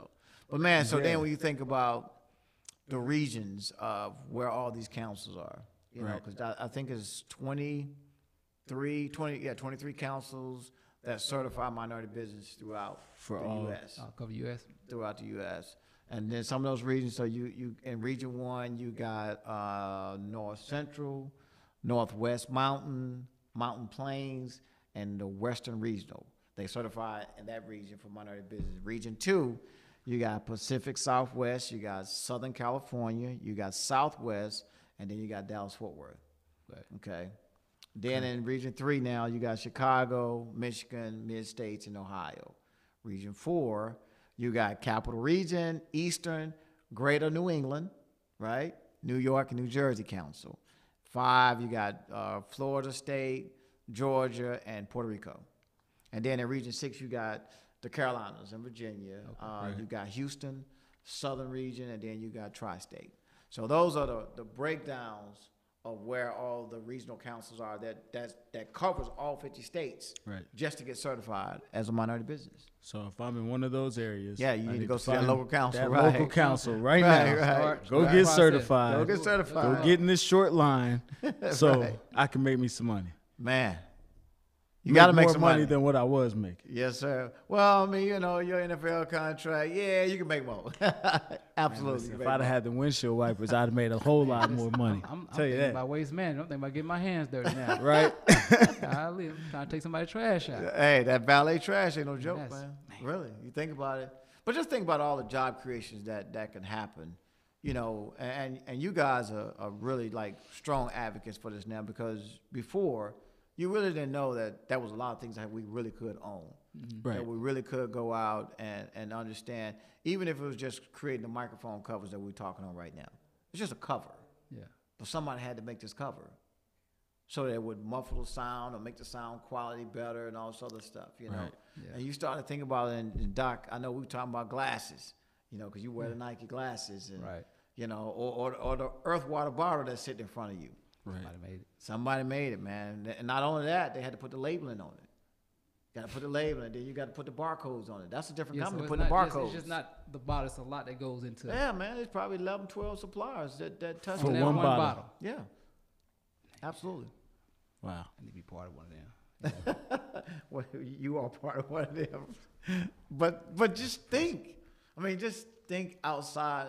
but man, so Yeah. then when you think about the regions of where all these councils are. You know, Right. because I think it's 23 councils that certify minority business throughout For the all- U.S. Cover U.S. Throughout the U.S. And then some of those regions, so you in Region 1, you got North Central, Northwest Mountain, Mountain Plains, and the Western Regional. They certify in that region for minority business. Region 2, you got Pacific Southwest, you got Southern California, you got Southwest, and then you got Dallas-Fort Worth. Right. Okay. Then in Region 3 now, you got Chicago, Michigan, Mid-States, and Ohio. Region 4, you got Capital Region, Eastern, Greater New England, right? New York and New Jersey Council. 5, you got Florida State, Georgia, and Puerto Rico. And then in Region 6, you got the Carolinas and Virginia. You got Houston, Southern Region, and then you got Tri-State. So those are the breakdowns of where all the regional councils are that covers all 50 states, Right. just to get certified as a minority business. So if I'm in one of those areas, Yeah, you I need to go see that find local council, That right. local council right, Right, now. right. Go Right. get Process. certified. Go get certified. Go get in this short line, so Right. I can make me some money. Man, you got to make more some money money. than what I was making. Yes, sir. Well, I mean, you know, your NFL contract, yeah, you can make more. Absolutely. Listen, you if can I'd make have had the windshield wipers, I'd have made a whole lot more money. I'm Tell you thinking that, about waste management. I'm thinking about getting my hands dirty now. right? Golly, I'm trying to take somebody's trash out. Hey, that valet trash ain't no joke, Yes. man. Really, you think about it. But just think about all the job creations that can happen, you know. And you guys are really like strong advocates for this now, because before you really didn't know that was a lot of things that we really could own, Right. that we really could go out and understand, even if it was just creating the microphone covers that we're talking on right now. It's just a cover, Yeah. but somebody had to make this cover so that it would muffle the sound or make the sound quality better and all this other stuff, you know. Right. Yeah. And you start to think about it, and Doc, I know we were talking about glasses, you know, because you wear the Nike glasses, and, Right. you know, or the earth water bottle that's sitting in front of you. Right. Somebody made it. Somebody made it, man. And not only that, they had to put the labeling on it. Got to put the labeling, then you got to put the barcodes on it. That's a different Yeah, company so putting the not barcodes. it's just not the bottle. It's a lot that goes into Yeah, man, there's probably 11, 12 suppliers that touch For it. that one bottle. Yeah, absolutely. Wow. I need to be part of one of them. Well, you are part of one of them. But just think. I mean, just think outside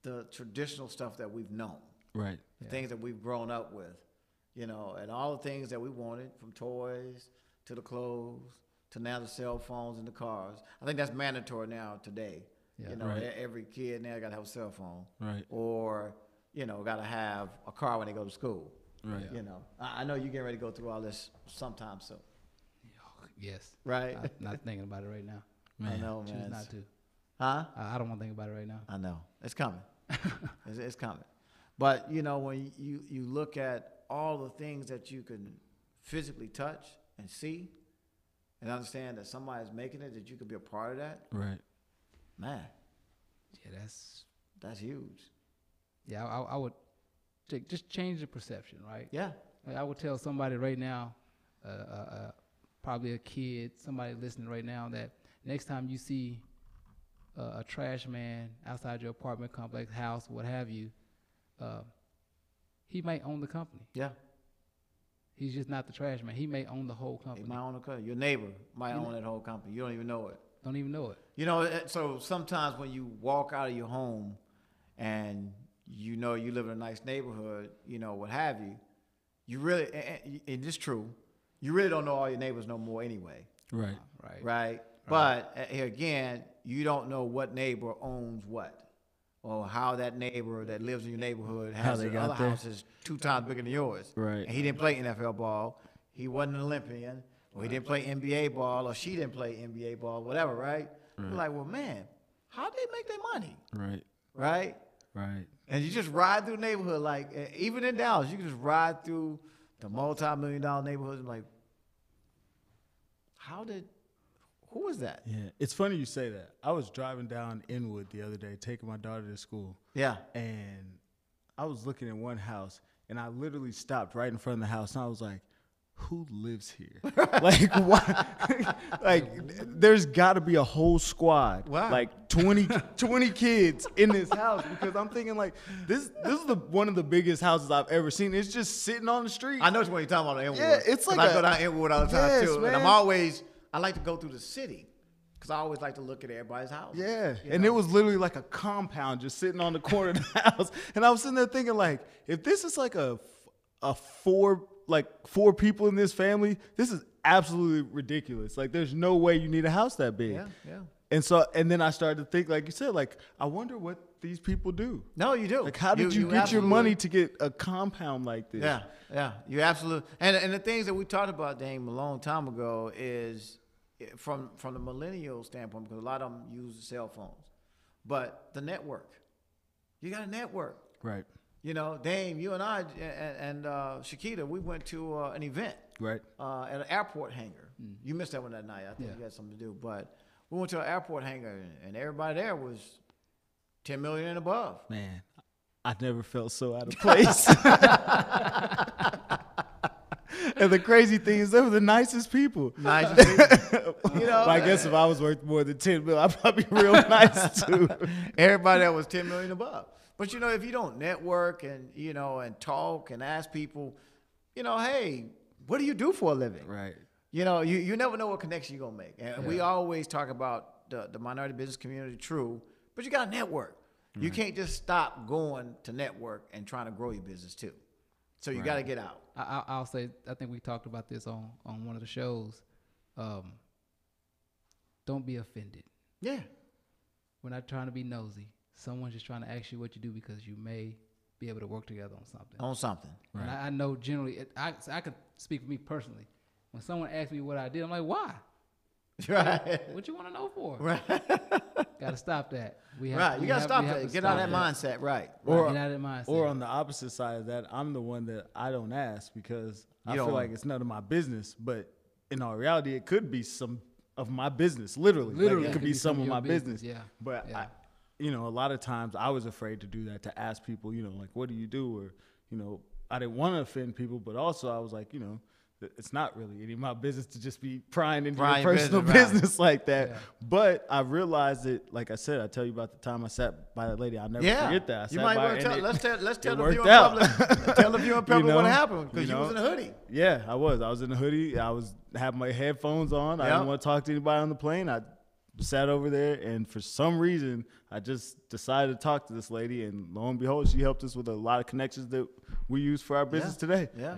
the traditional stuff that we've known, Right. the things that we've grown up with, you know, and all the things that we wanted, from toys to the clothes to now the cell phones and the cars. I think that's mandatory now today. Yeah. You know, Right. every kid now got to have a cell phone, Right. or you know, got to have a car when they go to school. Right. You know, I know you're getting ready to go through all this sometime soon, Yes. right? I'm not thinking about it right now. I know, Choose man. not to. Huh? I don't want to think about it right now. I know. It's coming. It's coming. But, you know, when you look at all the things that you can physically touch and see and understand that somebody's making it, that you could be a part of that, Right. man, Yeah, that's huge. yeah. I would just change the perception, right? Yeah. Like I would tell somebody right now, probably a kid, somebody listening right now, that next time you see a trash man outside your apartment complex, house, what have you, he might own the company. Yeah. He's just not the trash man. He may own the whole It company. might own a company. Your neighbor might own that whole company. You don't even know it. Don't even know it. You know, so sometimes when you walk out of your home and you know you live in a nice neighborhood, you know, what have you, you really, and it's true, you really don't know all your neighbors no more anyway, Right. Right. right? But here again, you don't know what neighbor owns what, or how that neighbor that lives in your neighborhood How has they the got other there. houses 2 times bigger than yours. Right. And he didn't play NFL ball, he wasn't an Olympian, or he didn't play NBA ball, or she didn't play NBA ball, whatever, right? You're like, well, man, how they make their money, Right. right? Right. And you just ride through the neighborhood, like even in Dallas, you can just ride through the multi-million-dollar neighborhoods and like, who was that? Yeah. It's funny you say that. I was driving down Inwood the other day, taking my daughter to school, Yeah, and I was looking at one house, and I literally stopped right in front of the house, and I was like, who lives here? Like, why? Like, there's got to be a whole squad, Wow. like 20 kids in this house, because I'm thinking like this is one of the biggest houses I've ever seen. It's just sitting on the street. I know what you're talking about on Inwood. Yeah, it's like I go down Inwood all the time Yes, too. man. And I like to go through the city because I always like to look at everybody's house. Yeah, You and know? it was literally like a compound just sitting on the corner of the house. And I was sitting there thinking, like, if this is like a four people in this family, this is absolutely ridiculous. Like, there's no way you need a house that big. Yeah. And then I started to think, like you said, like, I wonder what these people do. No, you do. Like, how did you get your absolutely- money to get a compound like this? Yeah, you absolutely. And the things that we talked about, Dame, a long time ago is from the millennial standpoint, because a lot of them use cell phones, but the network. You got a network. Right. You know, Dame, you and I and Shakita, we went to an event Right. at an airport hangar. You missed that one that night. I think you had something to do, but we went to an airport hangar, and everybody there was 10 million and above. Man, I never felt so out of place. And the crazy thing is, they were the nicest people. Nice, you know. But I guess if I was worth more than 10 million, I'd probably be real nice too. Everybody that was 10 million above. But you know, if you don't network and you know and talk and ask people, you know, hey, what do you do for a living? Right. You know, you never know what connection you're gonna make. And we always talk about the minority business community, true, but you got to network. You can't just stop going to network and trying to grow your business too. So you got to get out. I'll say, I think we talked about this on one of the shows. Don't be offended. Yeah. We're not trying to be nosy. Someone's just trying to ask you what you do because you may be able to work together on something. On something. Right. And I know generally, I could speak for me personally. When someone asks me what I did, I'm like, why? Right. What you want to know for? Right. Got to stop that. You got to stop that. Get out of that mindset. Right. Get out of that mindset. Or on the opposite side of that, I'm the one that I don't ask because I don't feel want- like it's none of my business. But in all reality, it could be some of my business. Literally, Literally, like, it could be some of your my business. Yeah. But Yeah. a lot of times I was afraid to do that, to ask people, like, what do you do? Or, I didn't want to offend people, but also I was like, it's not really any of my business to just be prying into your personal business like that. Yeah. But I realized it, like I said, I tell you about the time I sat by that lady. I'll never forget that. I You sat might by want her to and let's tell it the worked viewer in out. public. Tell the viewer in public what happened because you you was in a hoodie. Yeah, I was. I was in a hoodie. I was had my headphones on. I Yep. didn't want to talk to anybody on the plane. I sat over there, and for some reason, I just decided to talk to this lady, and lo and behold, she helped us with a lot of connections that we use for our business today. Yeah.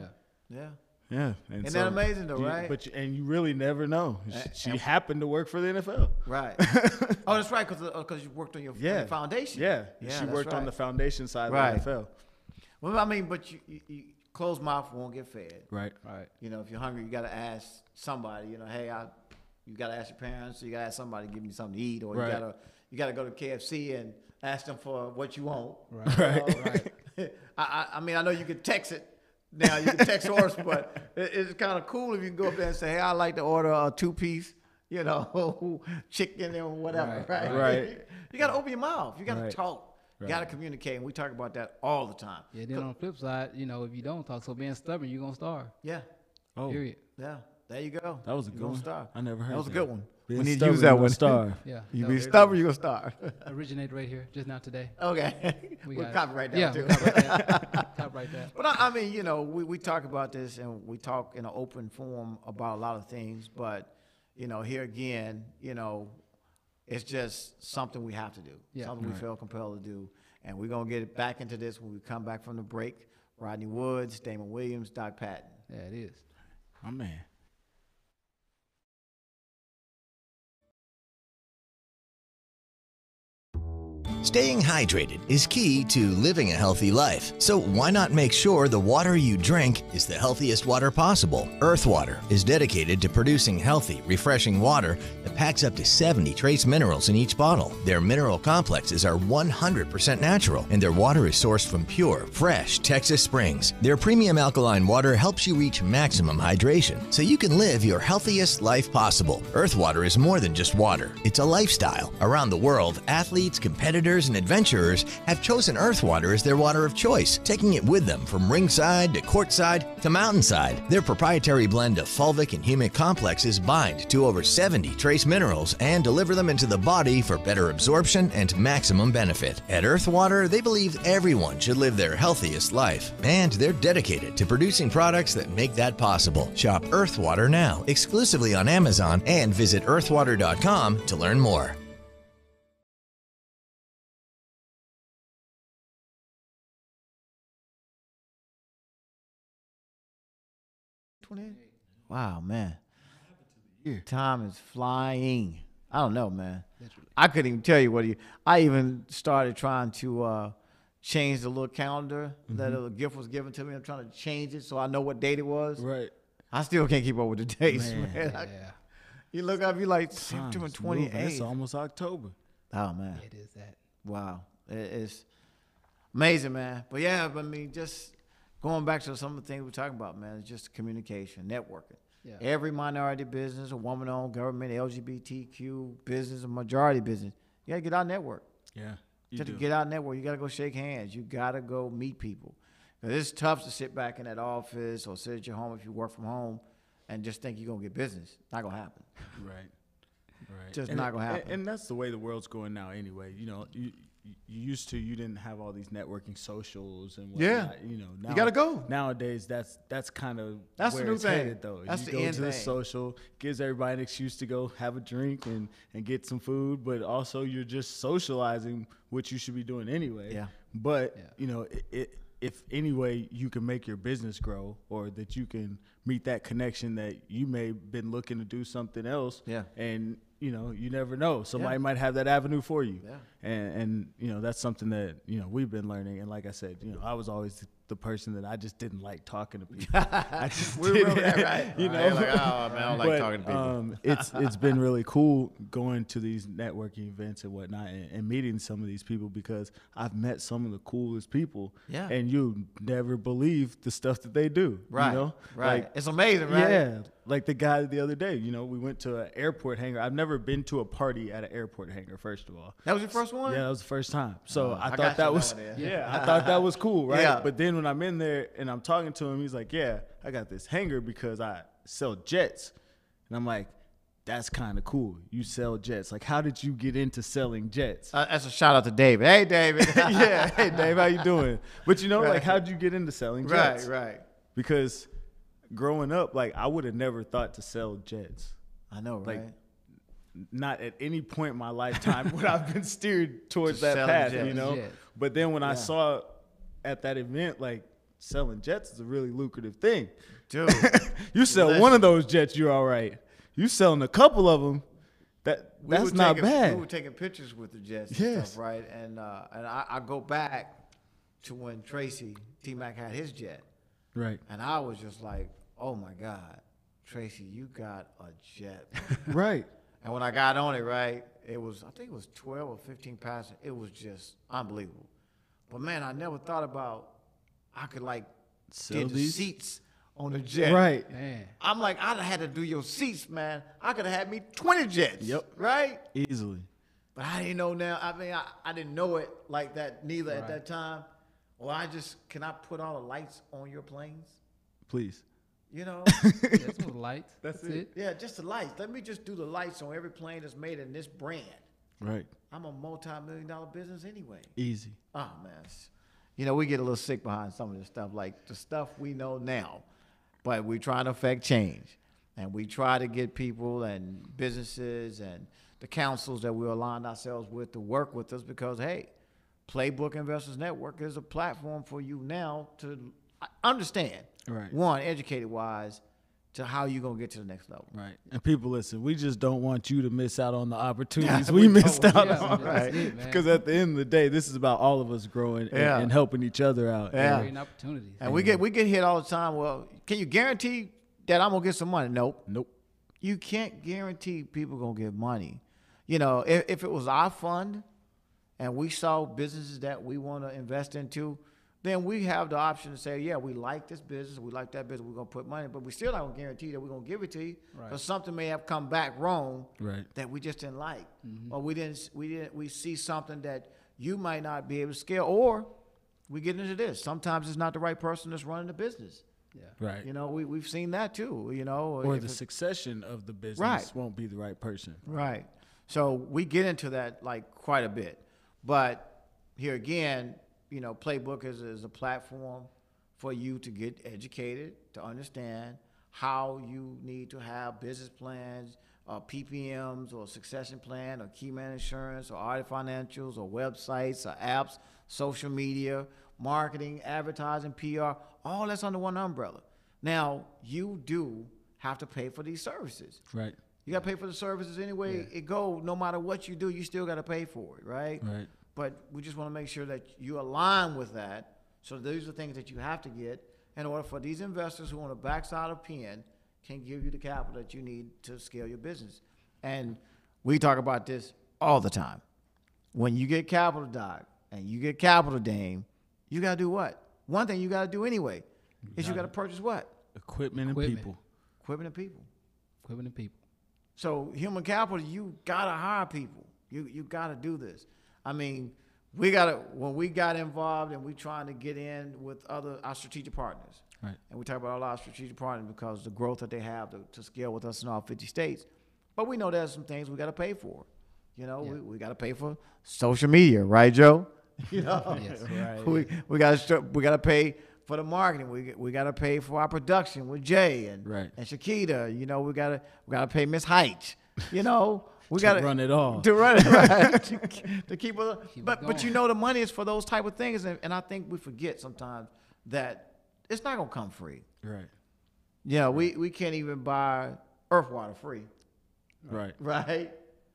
Yeah, and Isn't that amazing though, right? But you really never know. She happened to work for the NFL. Right. Oh, that's right, because you worked on your foundation. Yeah, she that's worked on right. the foundation side Right. of the NFL. Well, I mean, but you closed mouth won't get fed. Right. If you're hungry, you got to ask somebody. Hey, you got to ask your parents. Or you got to ask somebody to give you something to eat, or Right. you got to go to KFC and ask them for what you want. Right. I mean, I know you can text it. Now you can text orders, but it's kind of cool if you can go up there and say, "Hey, I'd like to order a 2-piece, chicken and whatever." Right. You got to open your mouth. You got to Right. talk. You got to communicate, and we talk about that all the time. Yeah, then on the flip side, if you don't talk, so being stubborn, you're going to starve. Yeah, Oh, Period. yeah. There you go. that was a You good gonna one. starve. I never heard That was a that. good one. Being We need to stubborn, use that you're gonna one. starve. Yeah. You that be was- stubborn, you gonna starve. Originated right here, just now today. Okay, We we'll got it. copyright that Yeah, too. we'll copyright that. But I mean, we talk about this and we talk in an open forum about a lot of things. But here again, it's just something we have to do. Yeah. Something we feel compelled to do, and we're gonna get back into this when we come back from the break. Rodney Woods, Damon Williams, Doc Patton. Yeah, it is. My man. Staying hydrated is key to living a healthy life. So why not make sure the water you drink is the healthiest water possible? Earth Water is dedicated to producing healthy, refreshing water that packs up to 70 trace minerals in each bottle. Their mineral complexes are 100% natural, and their water is sourced from pure, fresh Texas springs. Their premium alkaline water helps you reach maximum hydration, so you can live your healthiest life possible. Earth Water is more than just water. It's a lifestyle. Around the world, athletes, competitors, marketers and adventurers have chosen Earth Water as their water of choice, taking it with them from ringside to courtside to mountainside. Their proprietary blend of fulvic and humic complexes bind to over 70 trace minerals and deliver them into the body for better absorption and maximum benefit. At Earth Water, they believe everyone should live their healthiest life, and they're dedicated to producing products that make that possible. Shop Earth Water now, exclusively on Amazon, and visit earthwater.com to learn more. Wow, man. Time is flying. I don't know, man. I couldn't even tell you I even started trying to change the little calendar that a gift was given to me. I'm trying to change it so I know what date it was. Right. I still can't keep up with the dates, man. Yeah. You look up, you're like September 28th. It's almost October. Oh, man. It is that. Wow. It's amazing, man. But yeah, I mean, just going back to some of the things we're talking about, man, it's just communication, networking. Yeah. Every minority business, a woman-owned government, LGBTQ business, a majority business, you got to get out and network. Yeah. Just to get out and network, you got to go shake hands. You got to go meet people. It's tough to sit back in that office or sit at your home if you work from home and just think you're going to get business. Not going to happen. Right. Just not going to happen. And that's the way the world's going now anyway. You know, you you didn't have all these networking socials and whatnot. Yeah. You know, now, you got to go. Nowadays, that's kind of That's where the new it's thing. headed, though. That's you the go end to the thing. social, gives everybody an excuse to go have a drink and get some food, but also you're just socializing, which you should be doing anyway. Yeah. But, you know, if any way you can make your business grow or that you can meet that connection that you may have been looking to do something else. Yeah. And, you know, you never know. Somebody might have that avenue for you. Yeah. And, you know, that's something that, you know, we've been learning. And like I said, you know, I was always the person that I just didn't like talking to people. I just We remember that, right? You know, You're like, oh, man, I don't like talking to people. it's been really cool going to these networking events and whatnot and meeting some of these people because I've met some of the coolest people. Yeah. And you never believe the stuff that they do. Right. You know? Right. Like, It's amazing, right? yeah. Like the guy the other day, you know, we went to an airport hangar. I've never been to a party at an airport hangar, first of all. That was your first one? Yeah, that was the first time. So I got thought you that was, one there. yeah, I thought that was cool, right? Yeah. But then when I'm in there and I'm talking to him, he's like, yeah, I got this hangar because I sell jets. And I'm like, that's kind of cool. You sell jets. Like, how did you get into selling jets? That's a shout out to David. Hey, David. Yeah. Hey, Dave, how you doing? But, you know, like, how'd you get into selling jets? Right. Because growing up, like, I would have never thought to sell jets. I know, right? Like, not at any point in my lifetime would I've been steered towards To that selling path, jets. you know? Jets. But then when I saw at that event, like, selling jets is a really lucrative thing. Dude. You sell one of those jets, you're all right. You selling a couple of them, that's not bad. We were taking pictures with the Jets and Yes. stuff, right? And I go back to when Tracy, T-Mac had his jet. Right. And I was just like, oh, my God, Tracy, you got a jet. Right. And when I got on it, right, I think it was 12 or 15 passengers. It was just unbelievable. But, man, I never thought about I could, like, Sell get the these? seats on the jet. Right. Man. I'm like, I'd have had to do your seats, man. I could have had me 20 jets. Yep. Right? Easily. But I didn't know now. I mean, I didn't know it like that neither at that time. Well, can I put all the lights on your planes? Please. You know? That's some lights. That's it. Yeah, just the lights. Let me just do the lights on every plane that's made in this brand. Right. I'm a multi-million-dollar business anyway. Easy. Oh, man. You know, we get a little sick behind some of this stuff, like the stuff we know now. But we try to affect change. And we try to get people and businesses and the councils that we aligned ourselves with to work with us because, hey, Playbook Investors Network is a platform for you now to understand. Right. One, educated-wise, to how you're going to get to the next level. Right. And people, listen, we just don't want you to miss out on the opportunities Yeah, we we missed don't. out Yeah, on. that's it, man. Because at the end of the day, this is about all of us growing Yeah. and helping each other out. Yeah. Creating opportunities. And we get hit all the time. Well, can you guarantee that I'm going to get some money? Nope. Nope. You can't guarantee people going to get money. You know, if it was our fund and we saw businesses that we want to invest into, then we have the option to say, yeah, we like this business, we like that business, we're going to put money, but we still not going to guarantee that we're going to give it to you because something may have come back wrong Right. that we just didn't like. Or we see something that you might not be able to scale. Or we get into this. Sometimes it's not the right person that's running the business. Yeah. Right. You know, we've seen that too, you know. Or the succession of the business Right. won't be the right person. Right. So we get into that like quite a bit. But here again, you know, Playbook is a platform for you to get educated, to understand how you need to have business plans, PPMs or succession plan or key man insurance or audit financials or websites or apps, social media, marketing, advertising, PR, all that's under one umbrella. Now, you do have to pay for these services. Right. You got to pay for the services anyway. It go, no matter what you do, you still got to pay for it, right? Right. But we just want to make sure that you align with that. So these are things that you have to get in order for these investors who on the backside of pen can give you the capital that you need to scale your business. And we talk about this all the time. When you get capital, Doc, and you get capital, Dame, you got to do what? One thing you got to do anyway is you got to purchase what? Equipment and Equipment. people. Equipment and people. Equipment and people. So human capital, you gotta hire people. You gotta do this. I mean, when we got involved and we trying to get in with our strategic partners. Right. And we talk about all our strategic partners because the growth that they have to scale with us in all 50 states. But we know there's some things we gotta pay for. You know, we gotta pay for social media, right, Joe? You know, Yes. Right. we gotta pay for the marketing. We gotta pay for our production with Jay and Right. and Shakita. You know, we gotta pay Miss Height. You know, we To gotta run it all. to run it right to keep it. Keep But it but you going. know the money is for those type of things, and I think we forget sometimes that it's not gonna come free. Right. Yeah, we can't even buy earth water free, Right. right?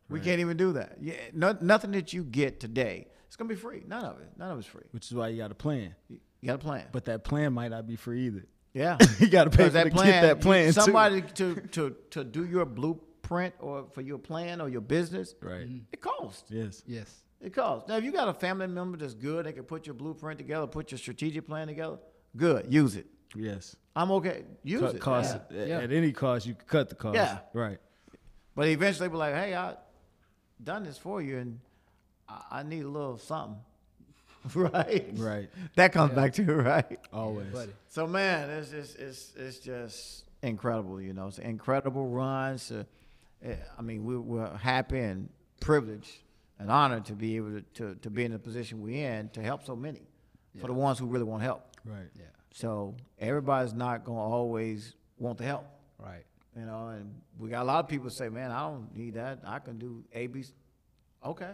We Right. can't even do that. Yeah, nothing that you get today, it's gonna be free. None of it's free. Which is why you got a plan. You got a plan. But that plan might not be free either. Yeah, You got to pay because for to get that plan too. somebody to do your blueprint or for your plan or your business, Right. it costs. Yes. Yes. It costs. Now, if you got a family member that's good, they can put your blueprint together, put your strategic plan together. Good, use it. Yes. I'm okay. Use Cut it. costs Yeah. at, Yeah. at any cost. You can cut the cost. Yeah. Right. But eventually, be like, hey, I done this for you, and I need a little something, right? Right. That comes back to it, right? Always. Buddy. So man, it's just incredible, you know. It's an incredible run. So, I mean, we're happy and privileged and honored to be able to be in the position we're in to help so many, for the ones who really want help. Right. Yeah. So everybody's not gonna always want the help, Right. you know. And we got a lot of people say, man, I don't need that. I can do A, B. Okay,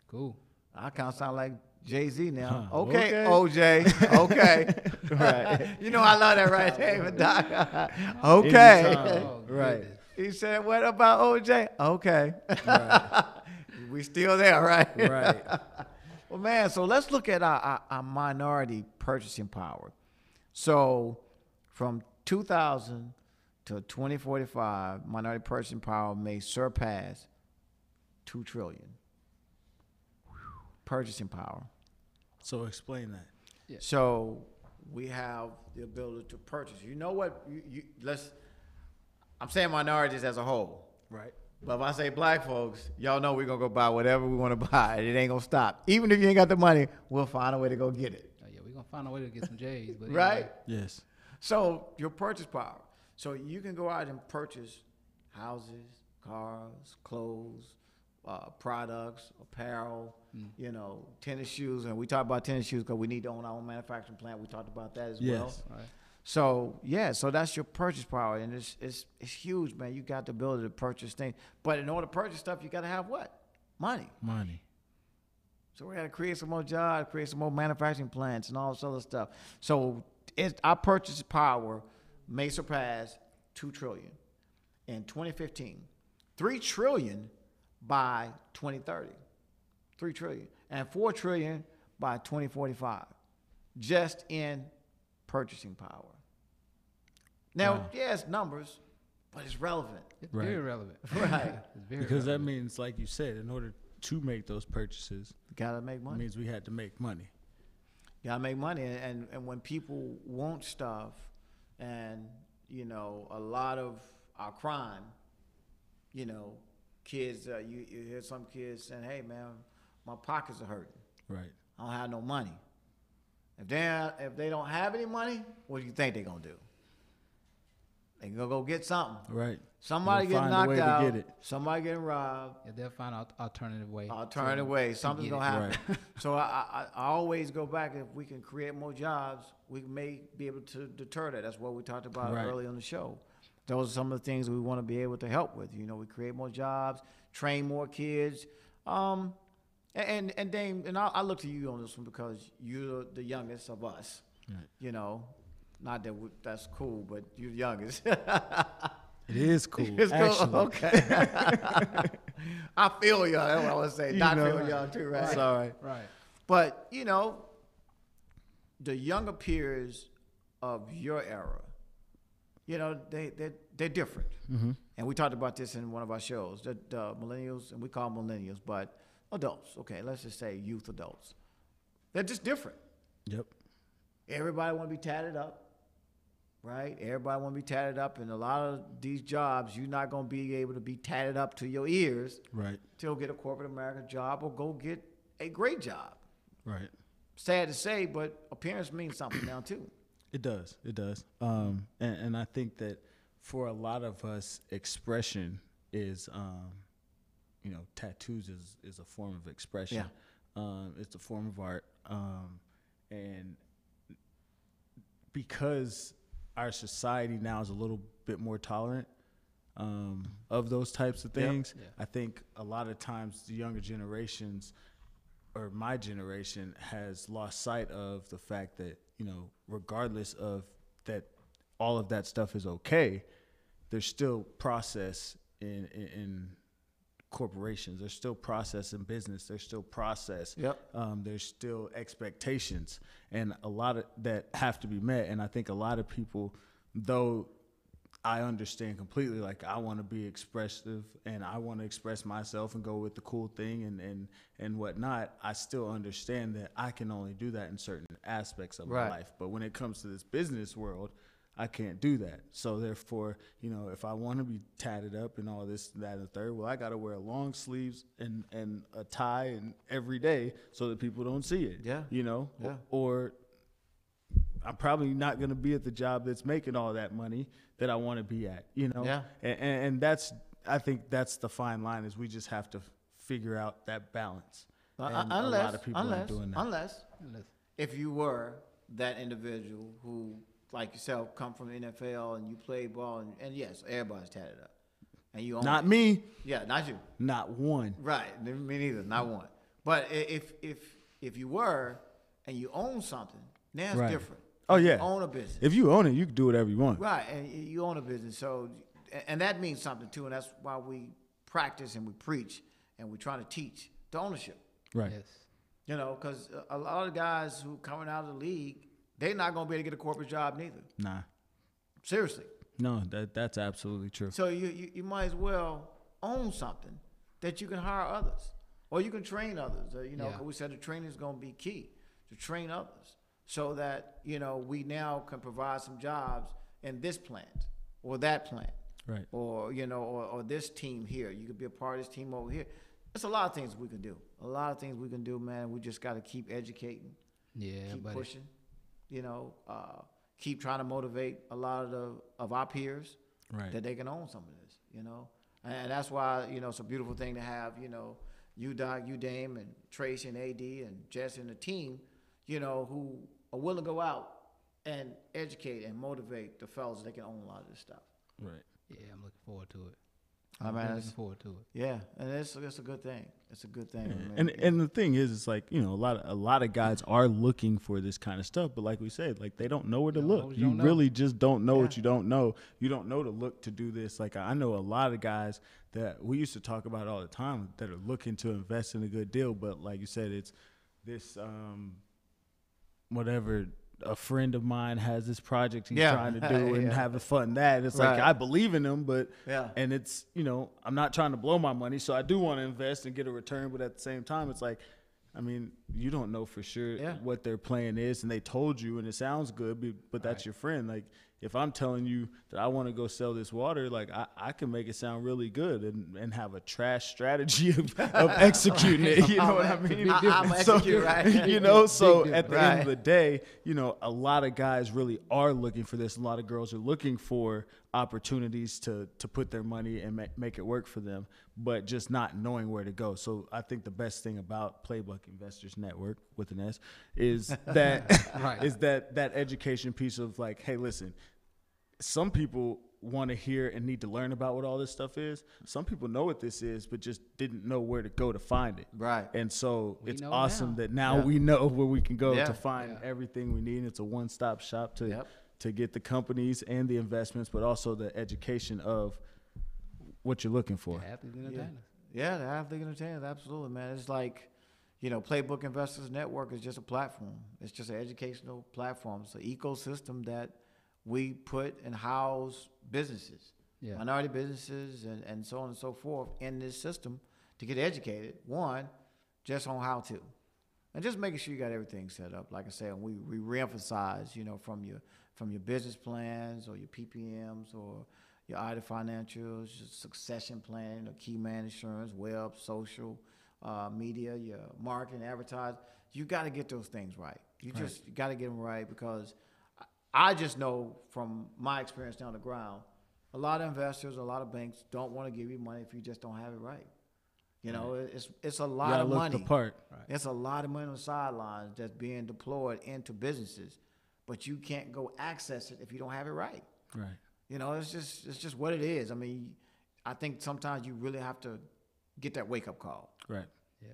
Cool. I kind of sound like Jay-Z now. Huh, Okay, okay. OJ. Okay. Right. You know I love that right there, Doc. Okay. Anytime. Oh, Right. goodness. He said, what about OJ? Okay. Right. We still there, right? Right. Well, man, so let's look at our minority purchasing power. So from 2000 to 2045, minority purchasing power may surpass $2 trillion. Purchasing power. So explain that. Yeah. So we have the ability to purchase. You know what? I'm saying minorities as a whole. Right. But if I say black folks, y'all know we're going to go buy whatever we want to buy. It ain't going to stop. Even if you ain't got the money, we'll find a way to go get it. Oh, yeah, we're going to find a way to get some J's. But Right? anyway. Yes. So your purchase power. So you can go out and purchase houses, cars, clothes, products, apparel, you know, tennis shoes. And we talk about tennis shoes because we need to own our own manufacturing plant. We talked about that as well. Yes. All right. So yeah, so that's your purchase power, and it's huge, man. You got the ability to purchase things, but in order to purchase stuff, you got to have what? Money. Money. So we got to create some more jobs, create some more manufacturing plants, and all this other stuff. So our purchase power may surpass $2 trillion in 2015, $3 trillion by 2030, $3 trillion, and $4 trillion by 2045, just in purchasing power. Now, Wow. yeah, it's numbers, but it's relevant. It's Right. very relevant. Right. It's very Because that relevant. means, like you said, in order to make those purchases, Gotta make it money. means we had to make money. Gotta make money, and when people want stuff, and you know, a lot of our crime, you know, kids, you hear some kids saying, "Hey, man, my pockets are hurting." Right. I don't have no money. If they don't have any money, what do you think they're gonna do? They gonna go get something. Right. Somebody They'll getting find a way knocked to out. get it. Somebody getting robbed. Yeah, they'll find an alternative way. Alternative way. Something's get gonna it. happen. Right. So I always go back. If we can create more jobs, we may be able to deter that. That's what we talked about Right. early on the show. Those are some of the things we want to be able to help with. You know, we create more jobs, train more kids. And Dame, and I look to you on this one because you're the youngest of us. Right. You know, not that that's cool, but you're the youngest. It is cool. It's cool. Actually. Okay. I feel young. That's what I want to say. You Not know. feel young too, right? It's all right. Right. But you know, the younger peers of your era, you know, they're different. Mm-hmm. And we talked about this in one of our shows. The millennials, and we call them millennials, but adults. Okay, let's just say youth adults. They're just different. Yep. Everybody want to be tatted up, right? Everybody want to be tatted up, and a lot of these jobs, you're not going to be able to be tatted up to your ears Right. to get a corporate America job or go get a great job. Right. Sad to say, but appearance means something now too. It does. It does. And I think that for a lot of us, expression is, you know, tattoos is a form of expression. Yeah. It's a form of art. And because our society now is a little bit more tolerant of those types of things, Yeah. I think a lot of times the younger generations or my generation has lost sight of the fact that, you know, regardless of that, all of that stuff is okay, there's still process in corporations. There's still process in business. There's still process. Yep. There's still expectations, and a lot of that have to be met. And I think a lot of people, though I understand completely, like I want to be expressive and I want to express myself and go with the cool thing and whatnot, I still understand that I can only do that in certain aspects of Right. my life. But when it comes to this business world, I can't do that. So therefore, you know, if I want to be tatted up and all this, that, and the third, well, I got to wear long sleeves and a tie and every day so that people don't see it. Yeah. You know, Yeah. or I'm probably not going to be at the job that's making all that money that I want to be at, you know? Yeah. And that's, I think that's the fine line, is we just have to figure out that balance. And a lot of people aren't doing that. Unless if you were that individual who, like yourself, come from the NFL and you play ball, and yes, everybody's tatted up. And you own Not it. me, Yeah, not you. not one. Right. Me neither. Not one. But if you were and you own something, now it's Right. different. Oh, You yeah. own a business. If you own it, you can do whatever you want. Right, and you own a business, so and that means something too, and that's why we practice and we preach and we try to teach the ownership. Right. Yes. You know, because a lot of guys who coming out of the league, they're not gonna be able to get a corporate job neither. Nah. Seriously. No, that's absolutely true. So you might as well own something that you can hire others, or you can train others. You know, Yeah. 'cause we said the training is gonna be key to train others, so that you know we now can provide some jobs in this plant or that plant. Right. Or you know, or this team here. You could be a part of this team over here. There's a lot of things we can do. A lot of things we can do, man. We just got to keep educating, Yeah, keep buddy. pushing. You know, keep trying to motivate a lot of our peers Right. that they can own some of this. You know, and that's why you know it's a beautiful thing to have. You know, you Doc, you Dame, and Tracy and AD and Jess and the team. You know, who are willing to go out and educate and motivate the fellas that can own a lot of this stuff. Right. Yeah, I'm looking forward to it. I mean, I'm it's- looking forward to it. Yeah, and it's a good thing. It's a good thing. man. And the thing is, it's like, you know, a lot of guys are looking for this kind of stuff, but like we said, like they don't know where to Don't know look. what You you don't know. really just don't know what Yeah. you don't know. You don't know to look to do this. Like I know a lot of guys that we used to talk about all the time that are looking to invest in a good deal, but like you said, it's this whatever. A friend of mine has this project he's Yeah. trying to do and Yeah. having fun that. It's Right. like I believe in him, but Yeah. and it's, you know, I'm not trying to blow my money, so I do want to invest and get a return, but at the same time it's like, I mean, you don't know for sure Yeah. what their plan is, and they told you and it sounds good, but that's Right. your friend. Like if I'm telling you that I want to go sell this water, like I can make it sound really good and have a trash strategy of executing it. You know what I mean? I'm execute, right? You know, so at the end Right. of the day, you know, a lot of guys really are looking for this. A lot of girls are looking for opportunities to put their money and make it work for them, but just not knowing where to go. So I think the best thing about Playbook Investors Network with an S is that Right. is that education piece of like, hey, listen, some people want to hear and need to learn about what all this stuff is. Some people know what this is, but just didn't know where to go to find it. Right. And so We it's know awesome now. that now Yeah. we know where we can go Yeah. to find everything we need. It's a one-stop shop to Yep. to get the companies and the investments, but also the education of what you're looking for. Athletes and entertainers. Yeah, the athlete entertainers, absolutely, man. It's like, you know, Playbook Investors Network is just a platform. It's just an educational platform. It's an ecosystem that we put and house businesses, Yeah. minority businesses, and so on and so forth in this system to get educated. One, just on how to, and just making sure you got everything set up. Like I said, we reemphasize, you know, from your business plans or your PPMs or your audit financials, your succession plan, or key man insurance, web, social, media, your marketing, advertising. You got to get those things right. You got to get them right, because I just know from my experience down the ground, a lot of investors, a lot of banks don't want to give you money if you just don't have it right. You know, it's a lot of look money. the part. It's a lot of money on the sidelines that's being deployed into businesses, but you can't go access it if you don't have it right. Right. You know, it's just what it is. I mean, I think sometimes you really have to get that wake up call. Right. Yeah.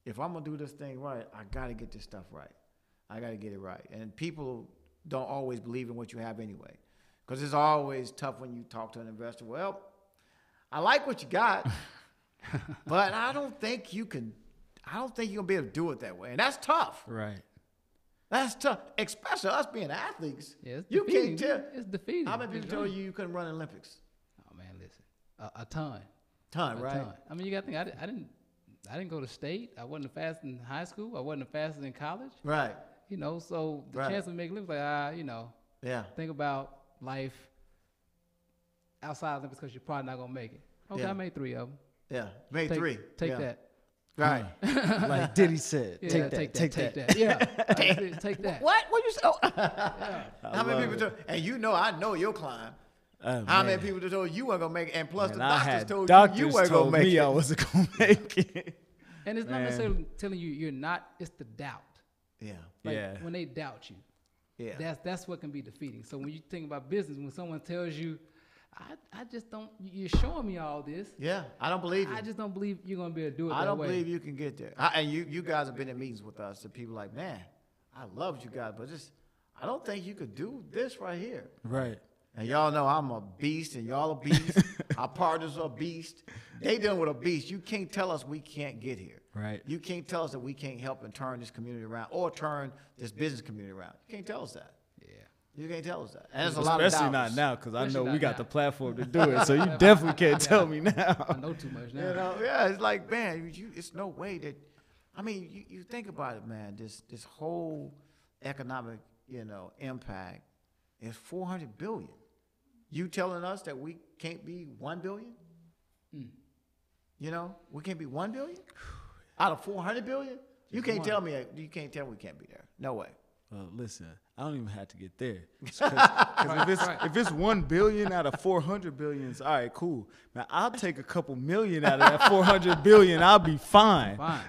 If I'm gonna do this thing right, I gotta get this stuff right. I gotta get it right. And people don't always believe in what you have anyway, because it's always tough when you talk to an investor. Well, I like what you got, but I don't think you're gonna be able to do it that way, and that's tough. Right. That's tough, especially us being athletes. Yeah, it's you defeating. can't tell. It's defeating. How many people It's told right. you couldn't run Olympics? Oh man, listen, a ton. Ton, A right? ton. I mean, you got to think. I didn't go to state. I wasn't the fastest in high school. I wasn't the fastest in college. Right. You know, so the Right. chance of making Olympics, like, you know, Yeah. think about life outside of Olympics because you're probably not gonna make it. Okay, Yeah. I made 3 of them. Yeah. Made Take, 3. Take Yeah. that. Right. Like Diddy said, Yeah, take that. Yeah, take that. What? What you say? Oh. Yeah. How many people told? And you know, I know your climb. Oh, How many man. people told you weren't gonna make it? And plus, Man, the I doctors had told doctors you weren't told gonna make me it. I wasn't gonna make it. And it's not Man. necessarily telling you you're not. It's the doubt. Yeah. Like Yeah. when they doubt you, Yeah. that's what can be defeating. So when you think about business, when someone tells you, I just don't. You're showing me all this. Yeah. I don't believe you. I just don't believe you're gonna be able to do it I that don't way. believe you can get there. And you guys have been in meetings with us, and people like, man, I loved you guys, but I don't think you could do this right here. Right. And y'all know I'm a beast, and y'all a beast. Our partners are a beast. They dealing with a beast. You can't tell us we can't get here. Right. You can't tell us that we can't help and turn this community around or turn this business community around. You can't tell us that. Yeah. You can't tell us that. And there's a lot of Especially doubters. not now, because I Especially know we not got now. the platform to do it. So you definitely can't tell me I now. know too much now. You know, yeah, it's like, man, it's no way that, I mean, you think about it, man, this whole economic, you know, impact is $400 billion. You telling us that we can't be 1 billion? You know, we can't be 1 billion out of 400 billion? You can't tell me we can't be there. No way. Well, listen, I don't even have to get there. Because if it's 1 billion out of 400 billions, all right, cool. Now I'll take a couple million out of that 400 billion. I'll be fine. Fine.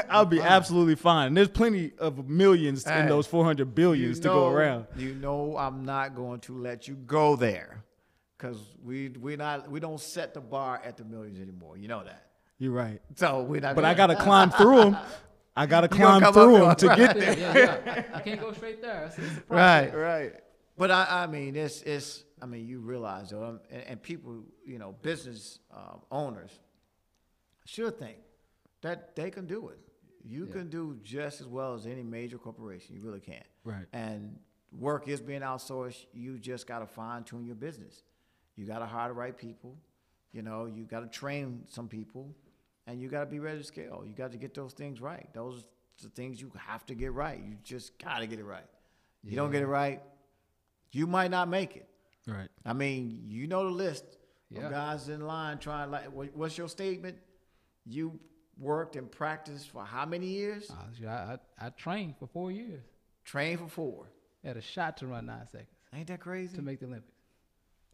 I'll be absolutely fine. And there's plenty of millions in Hey, those 400 billions to go around. You know, I'm not going to let you go there, because we don't set the bar at the millions anymore. You know that. You're right. So we're not. But I got to climb through them. I got to gonna climb come through them up to there. get there. Yeah. I can't go straight there. It's a process. Right. But I mean, it's. I mean, you realize though, and people, you know, business owners should think that they can do it. You can do just as well as any major corporation. You really can. Right. And work is being outsourced. You just got to fine tune your business. You got to hire the right people. You know, you got to train some people, and you got to be ready to scale. You got to get those things right. Those are the things you have to get right. You just got to get it right. You don't get it right, you might not make it. Right. I mean, you know the list Yeah. of guys in line trying. Like, what's your statement? You worked and practiced for how many years? I trained for 4 years. Trained for 4. Had a shot to run 9 seconds Ain't that crazy? to make the Olympics.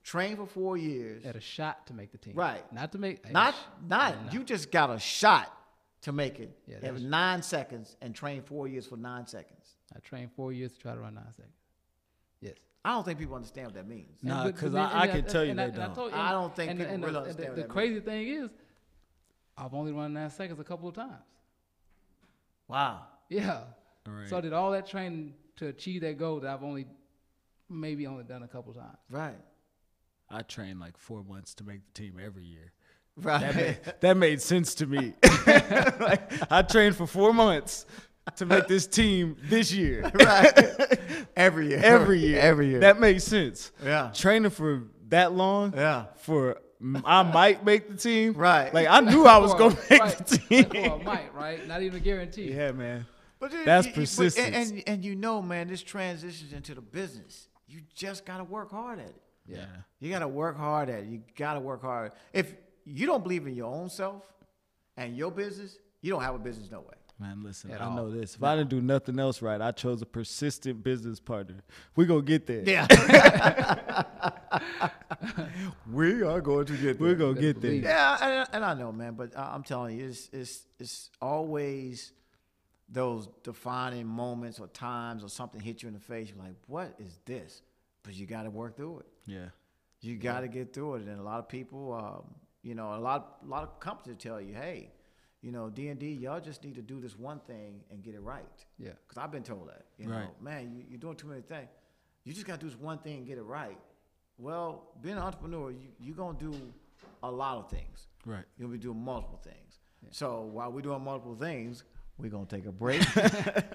Trained for 4 years. Had a shot to make the team. Right. Not to make. Not. No. You just got a shot to make it. Yeah, It was 9 seconds and trained 4 years for 9 seconds. I trained 4 years to try to run 9 seconds. Yes. I don't think people understand what that means. Nah, But- because but then- I can tell you and they and don't. told you- I don't think people and really understand what The that crazy thing is, I've only run 9 seconds a couple of times. Wow. Yeah. Right. So I did all that training to achieve that goal that I've maybe only done a couple of times. Right. I trained like 4 months to make the team every year. Right. That made sense to me. Like, I trained for 4 months to make this team this year. Right. Every year. Every year. Every year. That makes sense. Yeah. Training for that long. Yeah. For I might make the team. Right. Like I knew I was Or- gonna make right, the team. Like, or I might, right? Not even a guarantee. Yeah, man. But That's but- persistence. and you know, man, this transitions into the business. You just got to work hard at it. Yeah. You got to work hard at it. You got to work hard. If you don't believe in your own self and your business, you don't have a business no way. Man, listen, At I know all. this. If I didn't do nothing else right, I chose a persistent business partner. We gonna get there. Yeah. We are going to get We're gonna get there. believe it. Yeah, and I know, man, but I'm telling you, it's always those defining moments or times or something hit you in the face. You're like, what is this? But you got to work through it. Yeah. You got to get through it. And a lot of people, a lot of companies tell you, hey, D&D, y'all just need to do this one thing and get it right. Yeah. Because I've been told that. Right. Man, you're doing too many things. You just got to do this one thing and get it right. Well, being an entrepreneur, you're going to do a lot of things. Right. You'll be doing multiple things. Yeah. So while we're doing multiple things, we're going to take a break.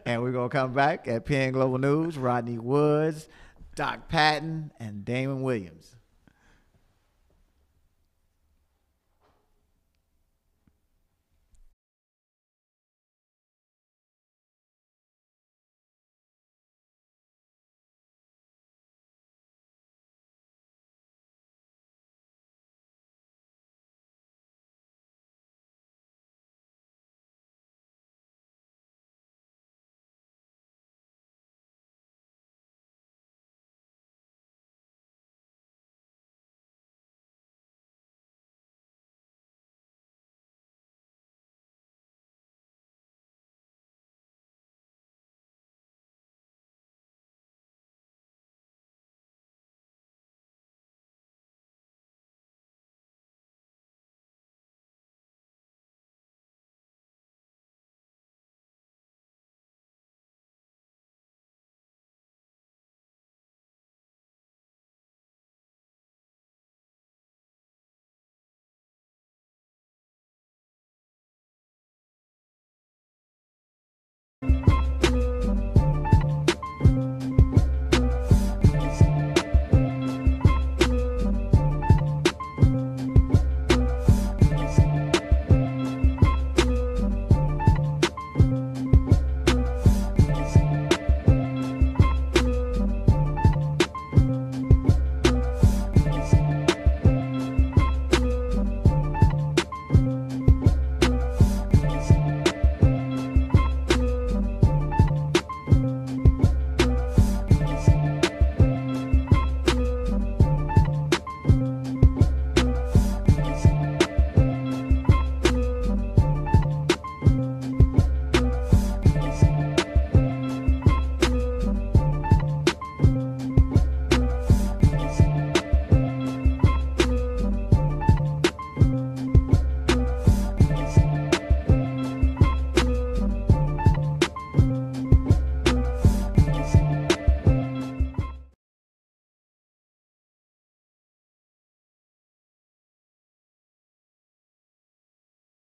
And we're going to come back at PN Global News. Rodney Woods, Doc Patton, and Damon Williams.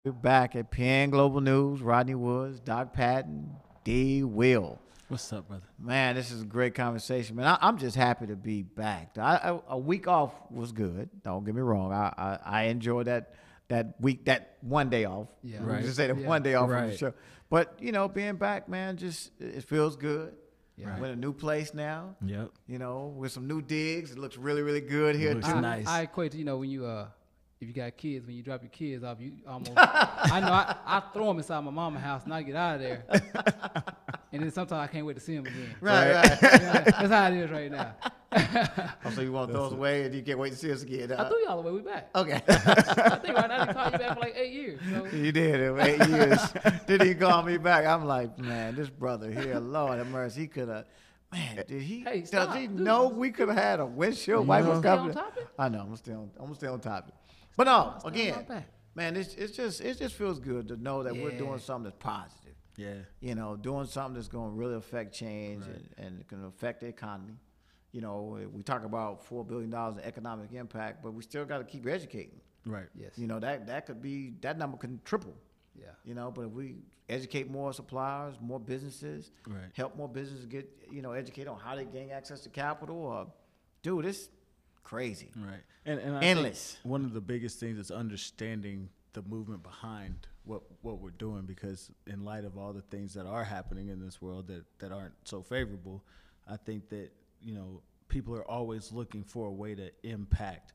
We're back at PN Global News. Rodney Woods, Doc Patton, D. Will. What's up, brother? Man, this is a great conversation, man. I'm just happy to be back. A week off was good. Don't get me wrong. I enjoyed that week, that one day off. Yeah. We Right. just say the Yeah. one day off from the Right. show. But being back, man, just it feels good. Yeah. We're in a new place now. Yep. You know, with some new digs. It looks really, really good here Looks too. nice. I equate to, you know, when you if you got kids, when you drop your kids off, you almost I know I throw them inside my mama's house and I get out of there. And then sometimes I can't wait to see them again. Right. That's how it is right now. Oh, so you want to throw us away and you can't wait to see us again? I threw you all the way. We back. Okay. I think right now they call you back for like 8 years. You know? You did it for 8 years. Did he call me back? I'm like, man, this brother here, Lord have mercy, he could have. Man, did he? Hey, does stop, he dude. know we could have had a windshield wiper Stay on company? topic? I know. I'm gonna stay on topic. But no, Stay on again, my back. man, it just feels good to know that we're Yeah. doing something that's positive. Yeah. You know, doing something that's going to really affect change and can affect the economy. You know, we talk about $4 billion in economic impact, but we still got to keep educating. Right. Yes. You know, that could be, that number can triple. Yeah. You know, but if we educate more suppliers, more businesses, Right. help more businesses get, educated on how they gain access to capital, dude, it's crazy. Right. And I Endless. think one of the biggest things is understanding the movement behind what we're doing, because in light of all the things that are happening in this world that aren't so favorable, I think that, people are always looking for a way to impact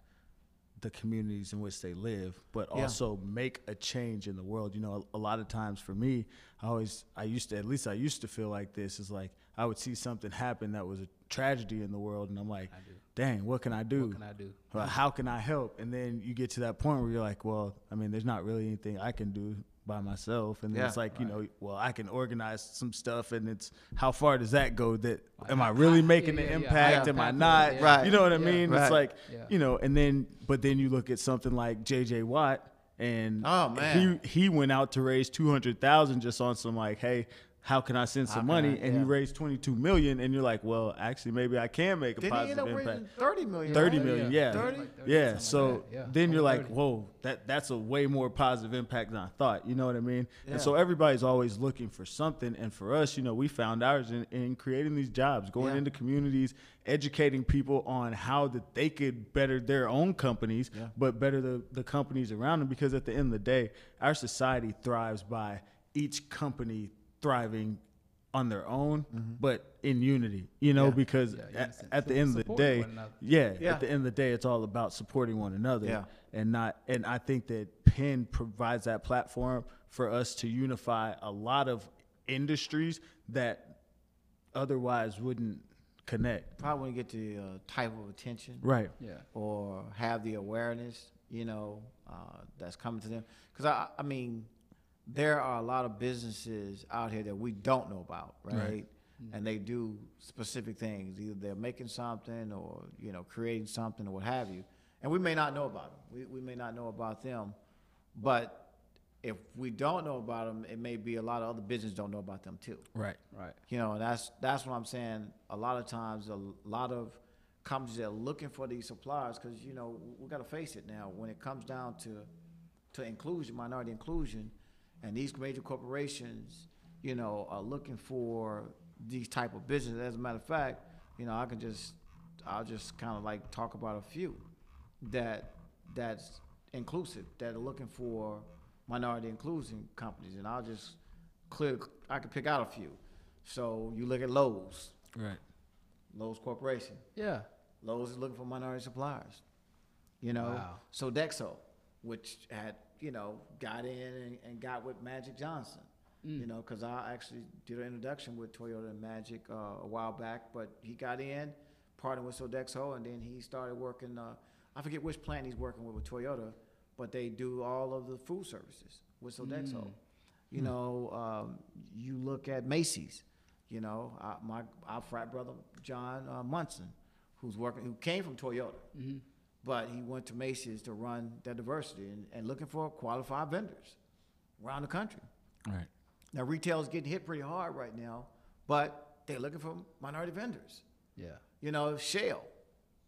the communities in which they live, but Yeah. also make a change in the world. A lot of times for me, I used to feel like this is like, I would see something happen that was a tragedy in the world, and I'm like, dang, what can I do? What can I do? Well, how can I help? And then you get to that point where you're like, well, I mean, there's not really anything I can do by myself. And then Yeah. it's like, well, I can organize some stuff, and it's, how far does that go? That, am I really making yeah, the yeah. impact? Yeah. Am I Yeah. not? Yeah. Right. You know what I Yeah. mean? Right. It's like, Yeah. but then you look at something like JJ Watt, and Oh, man. he went out to raise 200,000 just on some like, hey, how can I send some money? And yeah. you raised 22 million, and you're like, well, actually, maybe I can make a Did he end positive up impact. raising 30 million? 30 right? million, yeah. 30? Like 30, Yeah, something so like that. Yeah. then you're Over like, 30. whoa, that's a way more positive impact than I thought. You know what I mean? Yeah. And so everybody's always looking for something. And for us, we found ours in creating these jobs, going Yeah. into communities, educating people on how that they could better their own companies, Yeah. but better the companies around them. Because at the end of the day, our society thrives by each company thriving on their own, but in unity, Yeah. because Yeah, at the end of the supporting day, one another. yeah, Yeah. at the end of the day, it's all about supporting one another, Yeah. and I think that Penn provides that platform for us to unify a lot of industries that otherwise wouldn't connect. Probably wouldn't get the type of attention. Right. Yeah. Or have the awareness, that's coming to them. Because, I mean, there are a lot of businesses out here that we don't know about, right? Right. And they do specific things. Either they're making something or, creating something or what have you. And we may not know about them. We may not know about them. But if we don't know about them, it may be a lot of other businesses don't know about them too. Right. Right. And that's what I'm saying. A lot of times, a lot of companies that are looking for these suppliers, because we got to face it now. When it comes down to inclusion, minority inclusion, and these major corporations, are looking for these type of businesses. As a matter of fact, I'll just kind of like talk about a few that's inclusive, that are looking for minority inclusion companies, and I can pick out a few. So you look at Lowe's. Right. Lowe's Corporation. Yeah. Lowe's is looking for minority suppliers. Wow. Sodexo, which had, got in and got with Magic Johnson. Because I actually did an introduction with Toyota and Magic a while back, but he got in, partnered with Sodexo, and then he started working, I forget which plant he's working with Toyota, but they do all of the food services with Sodexo. You look at Macy's, our frat brother, John Munson, who came from Toyota, but he went to Macy's to run their diversity and looking for qualified vendors around the country. Right. Now, retail is getting hit pretty hard right now, but they're looking for minority vendors. Yeah. Shell,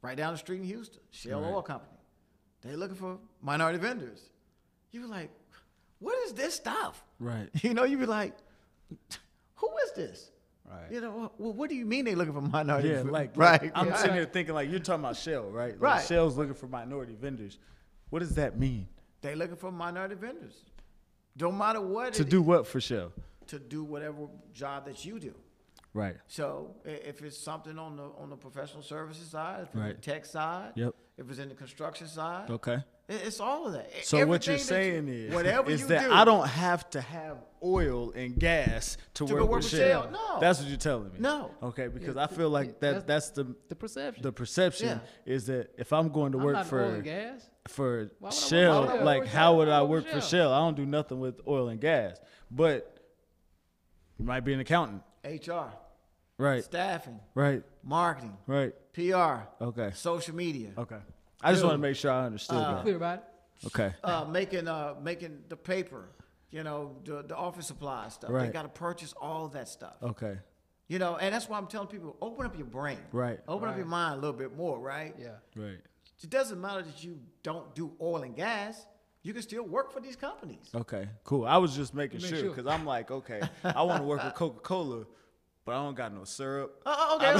right down the street in Houston, Shell Right. Oil Company. They're looking for minority vendors. You were like, what is this stuff? Right. You be like, who is this? Right. Well, what do you mean they're looking for minority Yeah, vendors? right. I'm right. sitting here thinking like you're talking about Shell, right? Like Right. Shell's looking for minority vendors. What does that mean? They're looking for minority vendors. Don't matter what To it do is, what for Shell? to do whatever job that you do. Right. So if it's something on the professional services side, if it's Right. the tech side, Yep. if it's in the construction side, Okay. it's all of that. So what you're Everything that saying whatever is you that do, I don't have to have oil and gas to go work work with with Shell. Shell. No. That's what you're telling me. No. Okay, because I feel like that's the perception. perception Yeah. is that if I'm going to I'm work not for oil and gas. for Why would I work- Shell, why would I work like with how Shell? would I Why would work for Shell? Shell? I don't do nothing with oil and gas. But you might be an accountant. HR, Right. staffing, Right. marketing, Right. PR, Okay. social media, Okay. I just Dude. want to make sure I understood that. Clear about it. Okay. making the paper, the office supply stuff. They Right. got to purchase all that stuff. Okay. And that's why I'm telling people, open up your brain. Right. Open up Right. your mind a little bit more, right? Yeah. Right. It doesn't matter that you don't do oil and gas. You can still work for these companies. Okay. Cool. I was just making Make sure sure. because I'm like, okay, I want to work with Coca-Cola, but I don't got no syrup. Oh, okay.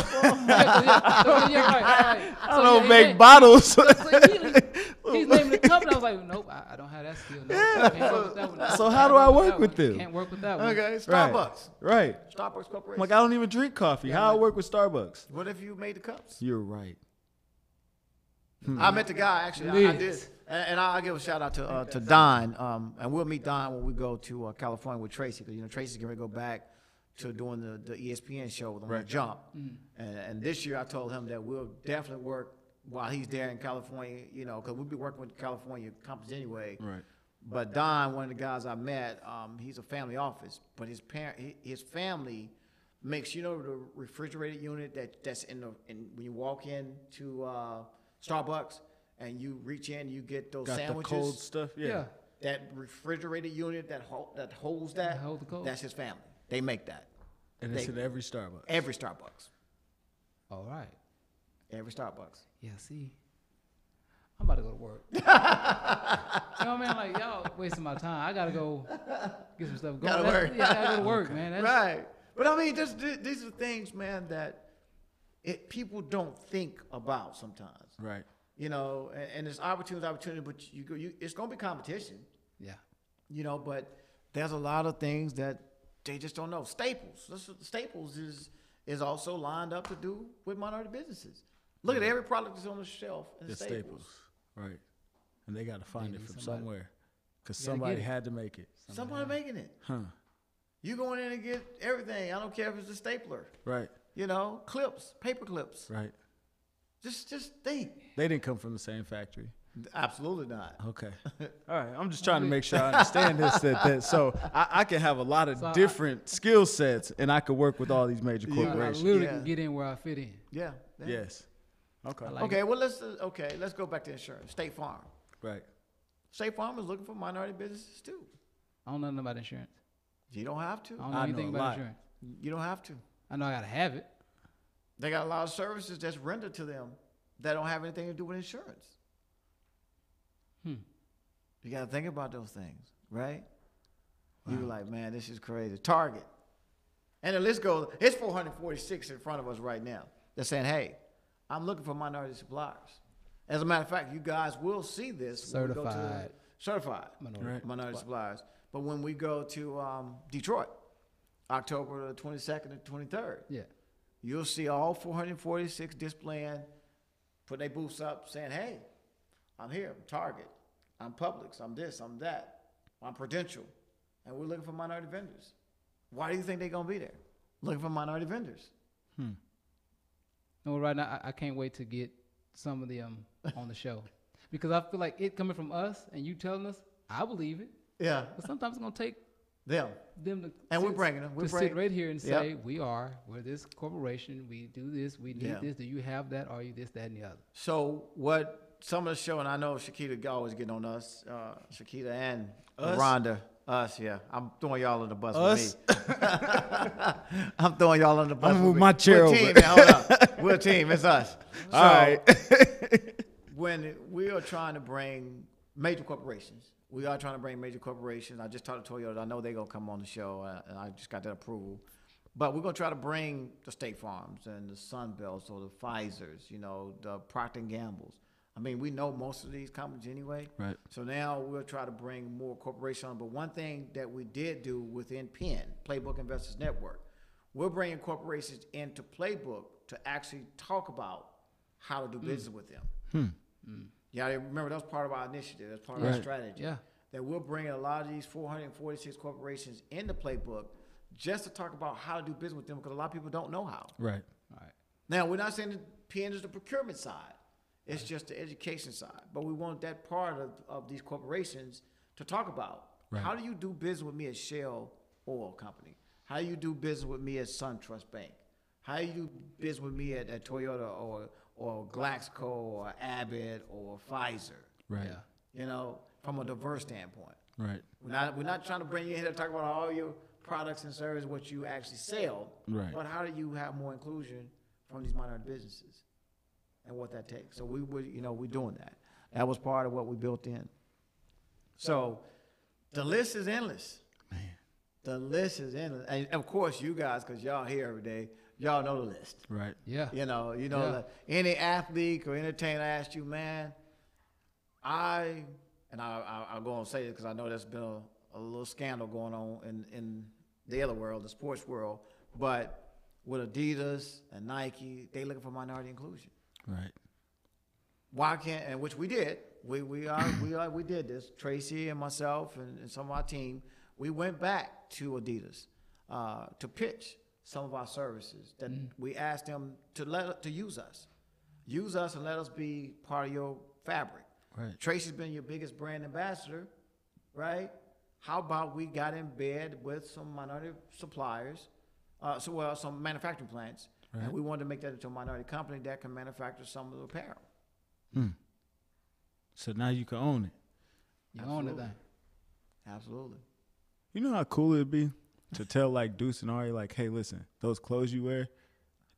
Yeah, right. I don't make bottles. So he's naming the company. I was like, nope, I don't have that skill. No, I can't work with that one. So how do I work that with one. them? Can't work with that one. Okay, Starbucks. Right. Starbucks Corporation. I'm like, I don't even drink coffee. How I work with Starbucks? What if you made the cups? You're right. I met the guy, actually. I did. Liz. And I'll give a shout out to Don. And we'll meet Don when we go to California with Tracy. Because, Tracy's going to go back to doing the ESPN show with him on Jump. And this year I told him that we'll definitely work while he's there in California, because we'll be working with California companies anyway. Right. But Don, one of the guys I met, he's a family office, but his family makes the refrigerated unit that's in when you walk into Starbucks and you reach in, you get those Got sandwiches. the cold stuff. Yeah. That refrigerated unit that holds that, Hold the cold. that's his family. They make that. And it's in every Starbucks. Every Starbucks. All right. Every Starbucks. Yeah, see. I'm about to go to work. You know what I mean? Like, y'all wasting my time. I got to go get some stuff going. Gotta work. Yeah, I got to go to work, man. That's, Right. But I mean, these are things, man, that people don't think about sometimes. Right. And it's opportunity, but it's going to be competition, Yeah. but there's a lot of things that they just don't know. Staples is also lined up to do with minority businesses. Look at every product that's on the shelf in It's Staples. Staples. Right. And they got to find it from somebody. somewhere because gotta somebody get it. had to make it. Somebody making it. Huh. You going in and get everything. I don't care if it's a stapler. Right. Clips, paper clips. Right. Just think. They didn't come from the same factory. Absolutely not. Okay. All right. I'm just trying to make sure I understand this. So I can have a lot of different skill sets and I could work with all these major I corporations. literally Yeah. can get in where I fit in. Yeah. Yes. Okay. I like Okay. Well, let's go back to insurance. State Farm. Right. State Farm is looking for minority businesses too. I don't know nothing about insurance. You don't have to. I don't know I anything know a about lot. insurance. You don't have to. I know I got to have it. They got a lot of services that's rendered to them that don't have anything to do with insurance. You got to think about those things, right? Wow. You were like, man, this is crazy. Target. And the list goes, it's 446 in front of us right now. They're saying, hey, I'm looking for minority suppliers. As a matter of fact, you guys will see this when we go to certified minority suppliers. But when we go to Detroit, October the 22nd and 23rd, you'll see all 446 displaying, putting their booths up, saying, hey, I'm here, I'm Target, I'm Publix, I'm this, I'm that, I'm Prudential, and we're looking for minority vendors. Why do you think they're going to be there? Looking for minority vendors. No, right now, I can't wait to get some of them on the show. Because I feel like it coming from us and you telling us, I believe it. Yeah. But sometimes it's going to take them to and we're bringing them. sit right here and say, we're this corporation, we do this, we need this. Do you have that? Are you this, that, and the other? So what some of the show, and I know Shakita always getting on us, Shakita and Us? Rhonda. Us, yeah. I'm throwing y'all on the bus Us? with me. I'm throwing y'all on the bus. I'm gonna with move me. my chair We're a over. team, man. Hold up. We're a team. It's us. All right. When we are trying to bring major corporations, I just talked to Toyota. I know they're going to come on the show, and I just got that approval. But we're going to try to bring the State Farms and the Sunbelts or the Pfizers, the Procter & Gambles. I mean, we know most of these companies anyway. Right. So now we'll try to bring more corporations on. But one thing that we did do within PEN, Playbook Investors Network, we're bringing corporations into Playbook to actually talk about how to do business with them. Yeah, remember that was part of our initiative. That's part of our strategy. Yeah. That we're bringing a lot of these 446 corporations into Playbook just to talk about how to do business with them because a lot of people don't know how. Right. Now, we're not saying that PN is the procurement side. It's just the education side. But we want that part of these corporations to talk about. Right. How do you do business with me at Shell Oil Company? How do you do business with me at SunTrust Bank? How do you do business with me at Toyota or Glaxo or Abbott or Pfizer? Right. Yeah. You know, from a diverse standpoint. Right. We're not trying to bring you in here to talk about all your products and services, what you actually sell. Right. But how do you have more inclusion from these minority businesses and what that takes? So we're doing that. That was part of what we built in. So the list is endless. Man. The list is endless. And of course you guys, because y'all here every day, y'all know the list. Right. Yeah. That any athlete or entertainer asked you, man, I'll go and say it because I know there's been a little scandal going on in the other world, the sports world, but with Adidas and Nike, they looking for minority inclusion. Right. Why can't, and which we did, we did this, Tracy and myself and some of our team, we went back to Adidas to pitch some of our services that we asked them to use us and let us be part of your fabric. Right. Tracy's been your biggest brand ambassador, right? How about we got in bed with some minority suppliers, some manufacturing plants, Right. and we wanted to make that into a minority company that can manufacture some of the apparel. So now you can own it. You own it Absolutely. then. Absolutely. You know how cool it'd be to tell like Deuce and Ari, like, hey, listen, those clothes you wear,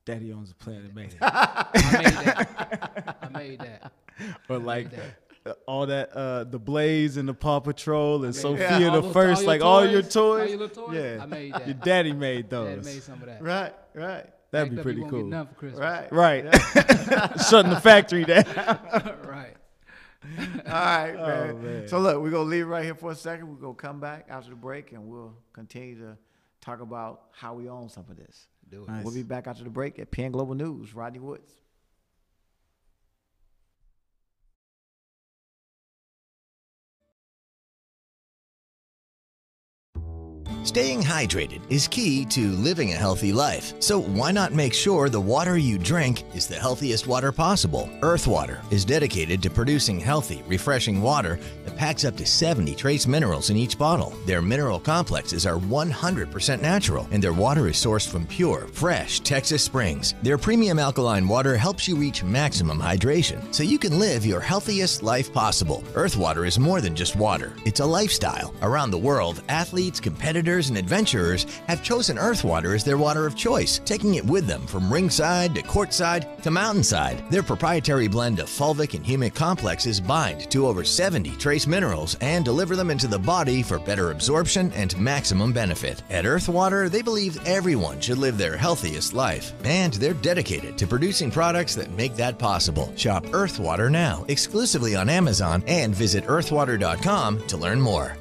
Daddy owns a plant that made it. I made that. Or like that. all that, the Blaze and the Paw Patrol and Sophia All the those- First, like all your toys. All your little toys? Yeah. I made that. Your daddy made Daddy those. made some of that. Right. That'd Act be up, pretty you won't get cool. none for Christmas. Right. Right. Shutting the factory down. Right. All right, man. Oh, man. So look, we're gonna leave right here for a second. We're gonna come back after the break and we'll continue to talk about how we own some of this. Do it. Nice. We'll be back after the break at PN Global News. Rodney Woods. Staying hydrated is key to living a healthy life. So why not make sure the water you drink is the healthiest water possible? Earth Water is dedicated to producing healthy, refreshing water that packs up to 70 trace minerals in each bottle. Their mineral complexes are 100% natural, and their water is sourced from pure, fresh Texas springs. Their premium alkaline water helps you reach maximum hydration so you can live your healthiest life possible. Earth Water is more than just water. It's a lifestyle. Around the world, athletes, competitors, and adventurers have chosen Earth Water as their water of choice, taking it with them from ringside to courtside to mountainside. Their proprietary blend of fulvic and humic complexes bind to over 70 trace minerals and deliver them into the body for better absorption and maximum benefit. At Earth Water, they believe everyone should live their healthiest life, and they're dedicated to producing products that make that possible. Shop Earth Water now, exclusively on Amazon, and visit earthwater.com to learn more.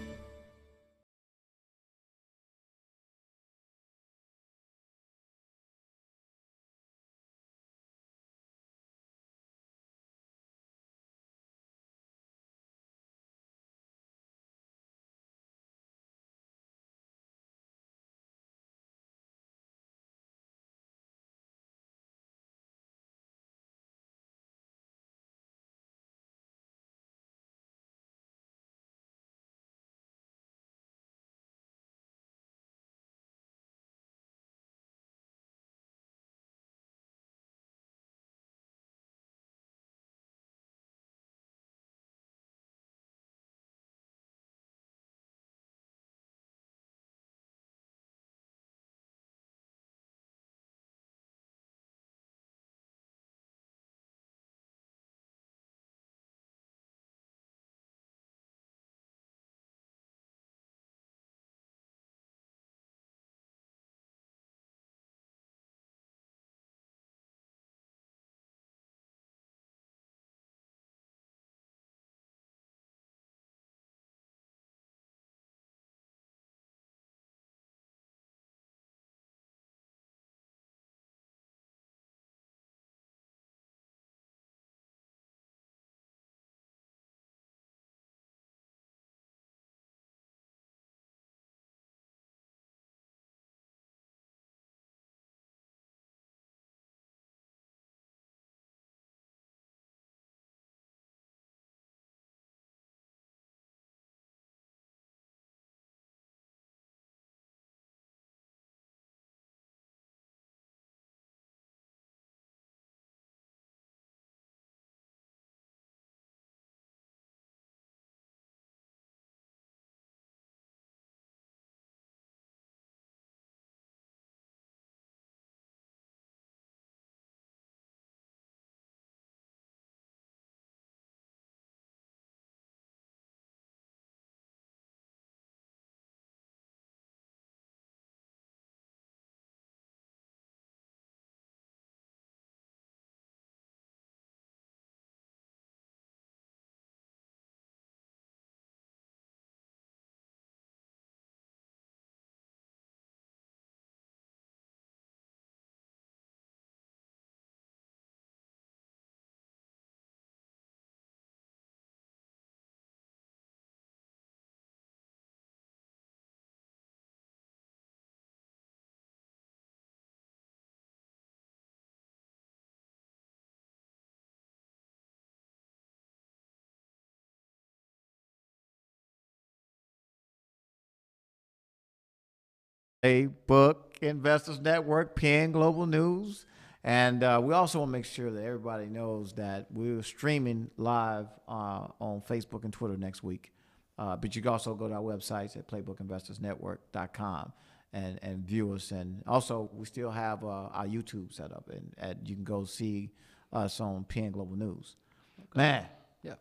Playbook Investors Network, PN Global News. And we also want to make sure that everybody knows that we're streaming live on Facebook and Twitter next week. But you can also go to our websites at playbookinvestorsnetwork.com and view us. And also, we still have our YouTube set up, and you can go see us on PN Global News. Okay. Man, yeah,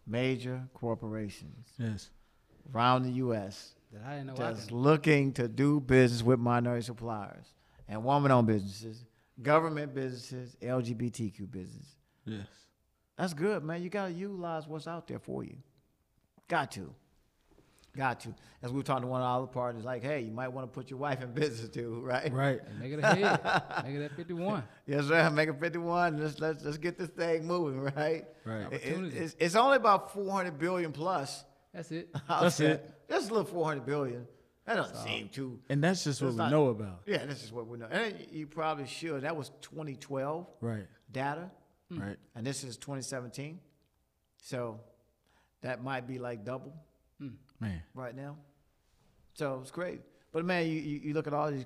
major corporations around the U.S. that I didn't know just looking to do business with minority suppliers and woman-owned businesses, government businesses, LGBTQ business. Yes. That's good, man. You got to utilize what's out there for you. Got to. As we were talking to one of our other partners, like, hey, you might want to put your wife in business too, right? Right. And make it a head. Make it at 51. Yes, sir. Make it 51. Let's get this thing moving, right? Right. It's only about 400 billion plus. That's it. That's it. Just a little 400 billion. That doesn't seem too. And that's just what we know about. Yeah, that's just what we know. And you probably should. That was 2012 data. Right. And this is 2017. So that might be like double. Man. Right now. So it's great. But man, you look at all these,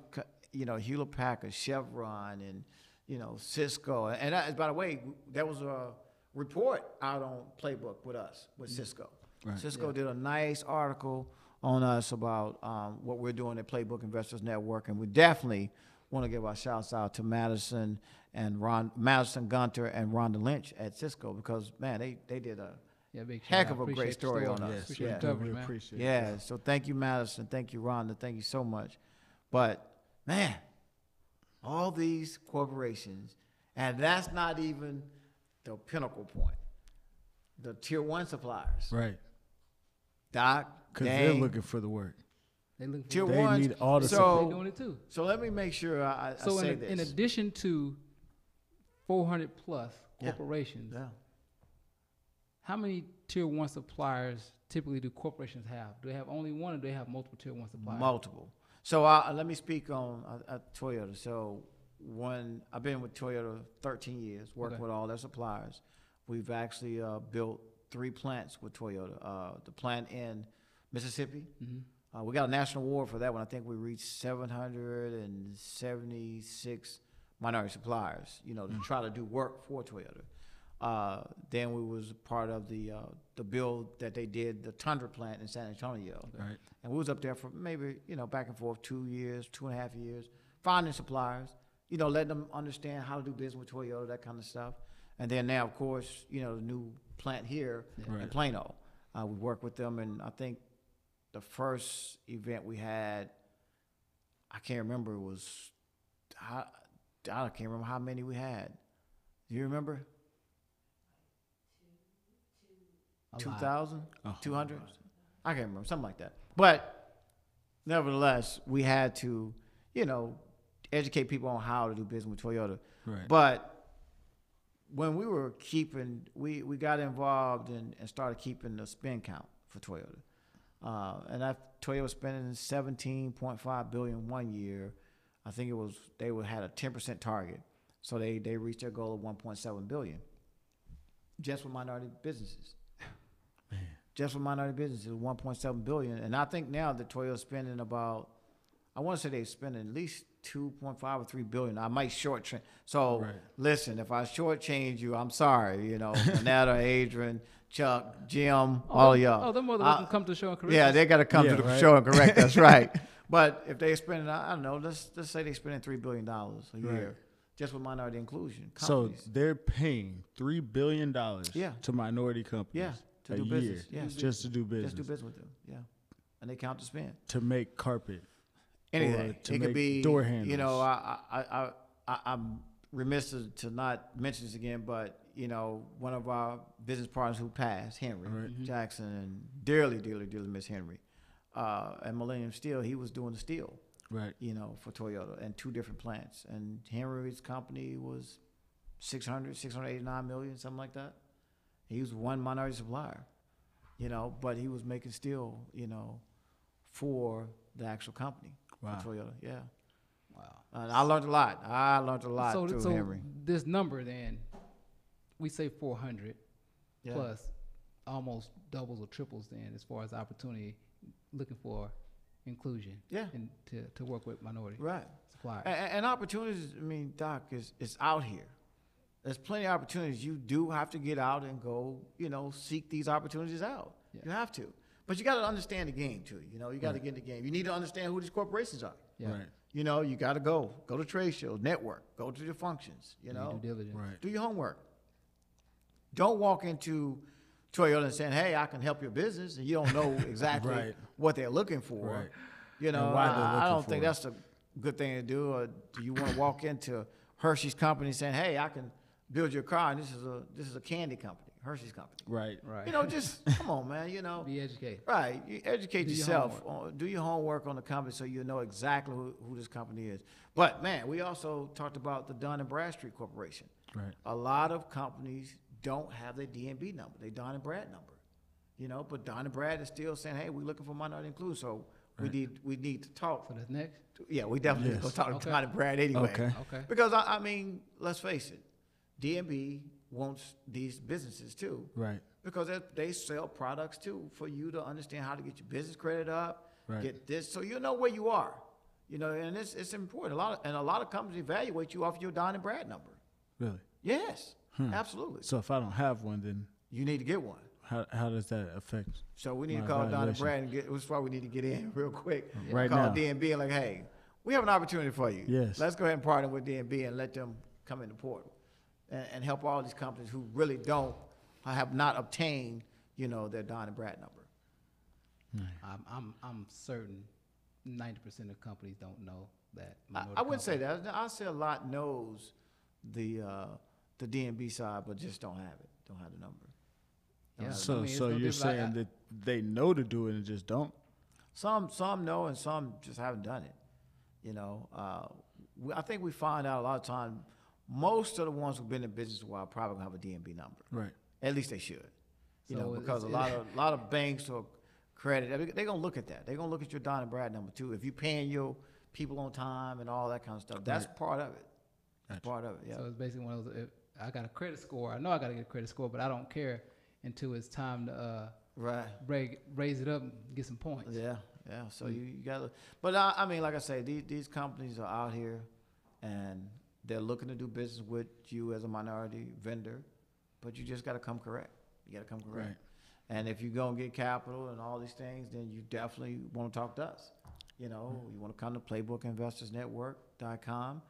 Hewlett Packard, Chevron, and, Cisco. And that, by the way, there was a report out on Playbook with Cisco. Right. Cisco did a nice article on us about what we're doing at Playbook Investors Network. And we definitely want to give our shouts out to Madison Gunter and Rhonda Lynch at Cisco because, man, they did a big heck of a great story on us. Appreciate the coverage, man. Appreciate yeah. So thank you, Madison. Thank you, Rhonda. Thank you so much. But man, all these corporations, and that's not even the pinnacle point. The tier 1 suppliers. Right. Doc, because they're looking for the work. They look for tier they 1s. need all the so, they're doing it too. So let me make sure I say this. In addition to 400 plus corporations, how many tier 1 suppliers typically do corporations have? Do they have only one, or do they have multiple tier 1 suppliers? Multiple. So let me speak on Toyota. So when I've been with Toyota 13 years, working with all their suppliers, we've actually built 3 plants with Toyota. The plant in Mississippi. Mm-hmm. We got a national award for that one. I think we reached 776 minority suppliers, to try to do work for Toyota. Then we was part of the build that they did, the Tundra plant in San Antonio. Right. And we was up there for maybe, back and forth 2 years, 2.5 years, finding suppliers, letting them understand how to do business with Toyota, that kind of stuff. And then now, of course, the new plant here in Plano. We work with them, and I think the first event we had, I can't remember, I can't remember how many we had. Do you remember? 2,000? 200? I can't remember, something like that. But nevertheless, we had to, educate people on how to do business with Toyota. Right. But when we were we got involved and started keeping the spend count for Toyota. And Toyota was spending $17.5 billion 1 year. I think they had a 10% target. So they reached their goal of $1.7 billion. Just with minority businesses. Man. Just for minority businesses, $1.7 billion. And I think now that Toyota's spending about, I want to say they're spending at least 2.5 or 3 billion. I might shortchange. So listen, if I shortchange you, I'm sorry. Manetta, Adrian, Chuck, Jim, all of y'all. Oh, them mother can come to the show and correct us. Yeah, they got to come to the show and correct us, right? But if they're spending, I don't know, let's say they're spending $3 billion a year just with minority inclusion companies. So they're paying $3 billion to minority companies. Yeah. To do business, just to do business. Just do business with them, and they count the spend. To make carpet, anything. It could be door handles. I'm remiss to not mention this again, but one of our business partners who passed, Henry Jackson, and dearly miss Henry, at Millennium Steel, he was doing the steel, right? For Toyota and 2 different plants, and Henry's company was 689 million, something like that. He was one minority supplier, but he was making steel, for the actual company, for Toyota. Yeah. Wow. And I learned a lot. Through Henry. This number then, we say 400 plus almost doubles or triples then as far as opportunity looking for inclusion. Yeah. And to work with minority Right. suppliers. And opportunities, I mean, Doc, is out here. There's plenty of opportunities. You do have to get out and go, seek these opportunities out. Yeah. You have to. But you got to understand the game, too. You got to get in the game. You need to understand who these corporations are. Yeah. Right. You got to go to trade shows, network, go to the functions, Do due diligence. Right. do your homework. Don't walk into Toyota and saying, hey, I can help your business, and you don't know exactly Right. what they're looking for. Right. You know, And why they're I looking don't think for it. that's a good thing to do. Or do you want to walk into Hershey's company saying, hey, I can build your car, and this is a candy company, Hershey's company. Right. Right. Just come on, man, Be educated. Right. You educate Do your yourself. Do your homework on the company so you know exactly who this company is. But, man, we also talked about the Dun & Bradstreet Corporation. Right. A lot of companies don't have their D&B number, their Dun & Brad number. But Dun & Brad is still saying, hey, we're looking for minority inclusion, so Right. we need to talk. So that's next. Yeah, we definitely Yes. go talk to Okay. Dun & Brad anyway. Okay. Okay. Because, I mean, let's face it, D&B wants these businesses too. Right. Because they sell products too for you to understand how to get your business credit up, Right. get this, so you know where you are. And it's important. A lot of companies evaluate you off your Dun & Brad number. Really. Yes, absolutely. So if I don't have one, then You need to get one. how does that affect? So we need to My call Dun & evaluation. Brad and get. That's why we need to get in real quick. Right call now. D&B and like, hey, we have an opportunity for you. Yes. Let's go ahead and partner with D&B and let them come in the portal, and help all these companies who really have not obtained, their Dun & Brad number. I'm certain 90% of companies don't know that. I wouldn't say that. I say a lot knows the D&B side, but just don't have it. Don't have the number. Yeah. So I mean, it's so no you're different. saying that they know to do it and just don't? Some know and some just haven't done it. I think we find out a lot of times most of the ones who've been in business a while probably gonna have a D&B number. Right. At least they should. So Because a lot of banks or credit, they're gonna look at that. They're gonna look at your Dun & Brad number too. If you're paying your people on time and all that kind of stuff, that's part of it. That's part of it. Yeah. So it's basically one of those. If I got a credit score. I know I got to get a credit score, but I don't care until it's time to Right. raise it up and get some points. Yeah. So you gotta, but I mean, like I say, these companies are out here, and they're looking to do business with you as a minority vendor, but you just gotta come correct. You gotta come correct. Right. And if you're gonna get capital and all these things, then you definitely want to talk to us. You want to come to PlaybookInvestorsNetwork.com,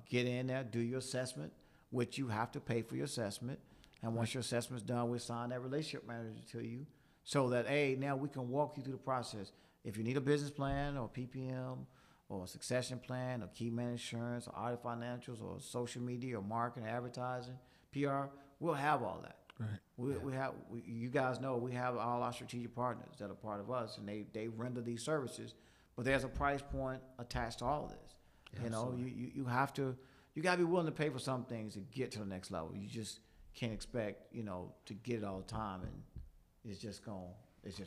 get in there, do your assessment, which you have to pay for your assessment. And once your assessment's done, we'll assign that relationship manager to you, so that now we can walk you through the process. If you need a business plan or PPM or a succession plan or key man insurance or audit financials or social media or marketing, advertising, PR, we'll have all that. Right. You guys know we have all our strategic partners that are part of us, and they render these services, but there's a price point attached to all of this. You have to, you gotta be willing to pay for some things to get to the next level. You just can't expect, to get it all the time, and it's just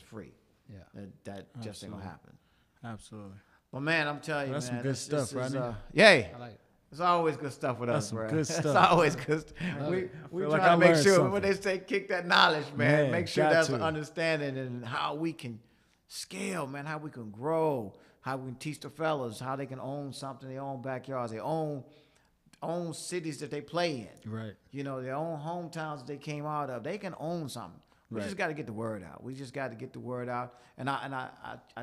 free. Yeah. That just ain't gonna happen. Absolutely. But man, I'm telling you, That's man, some good this stuff, is, Rodney. yay. I like it. It's always good stuff with That's us, some bro. good It's stuff. always good stuff. Love We it. we feel like try I to make learned sure something. when they say kick that knowledge, man, Man, make sure got that's an to. understanding and how we can scale, man, how we can grow, how we can teach the fellas how they can own something, their own backyards, their own cities that they play in. Right. Their own hometowns that they came out of. They can own something. We Right. just got to get the word out. We just got to get the word out. And I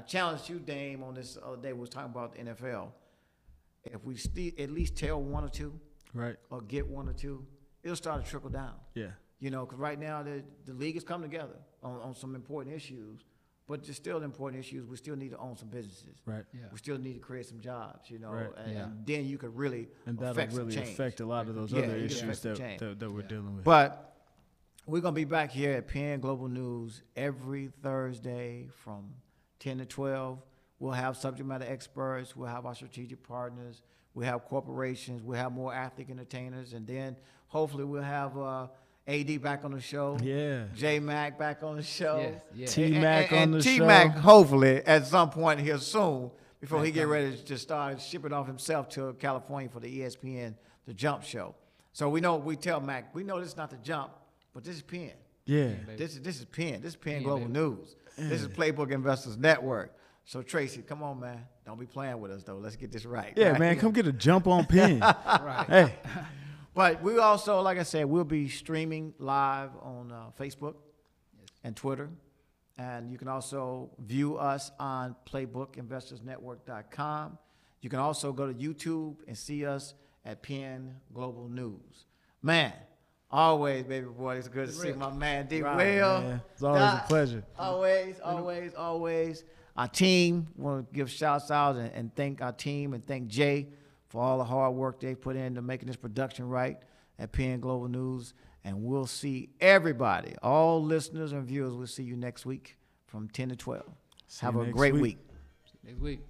challenged you, Dame, on this other day. We was talking about the NFL. If we at least tell one or two, Right. or get one or two, it'll start to trickle down. Yeah. Because right now the league has come together on some important issues, but there's still important issues. We still need to own some businesses. Right. Yeah. We still need to create some jobs, Right. and Yeah. then you could really And that'll affect some really change. affect a lot of those Yeah, other you can issues affect some that, change. that we're dealing with. But we're going to be back here at PN Global News every Thursday from 10 to 12. We'll have subject matter experts. We'll have our strategic partners. We'll have corporations. We'll have more athlete entertainers. And then hopefully we'll have AD back on the show. Yeah. J Mac back on the show. Yes, yes. T-Mac on the show. T-Mac hopefully at some point here soon before he Right, get coming. ready to start shipping off himself to California for the ESPN The Jump show. So we tell Mac, we know this is not The Jump, but this is PN. Yeah. Baby. This is PN. This is PN PN, Global baby. News. This is Playbook Investors Network. So Tracy, come on, man. Don't be playing with us though. Let's get this right. Yeah, right? man, come get a jump on pin. Right. Hey, But we also, like I said, we'll be streaming live on Facebook and Twitter. And you can also view us on PlaybookInvestorsNetwork.com. You can also go to YouTube and see us at PN Global News. Man, always, baby boy, it's good to see my man D. Right, Will. man. It's always a pleasure. Always. Our team, want to give shouts out and thank our team and thank Jay for all the hard work they put into making this production right at PN Global News. And we'll see everybody, all listeners and viewers, we'll see you next week from 10 to 12. Have a great week. Next week.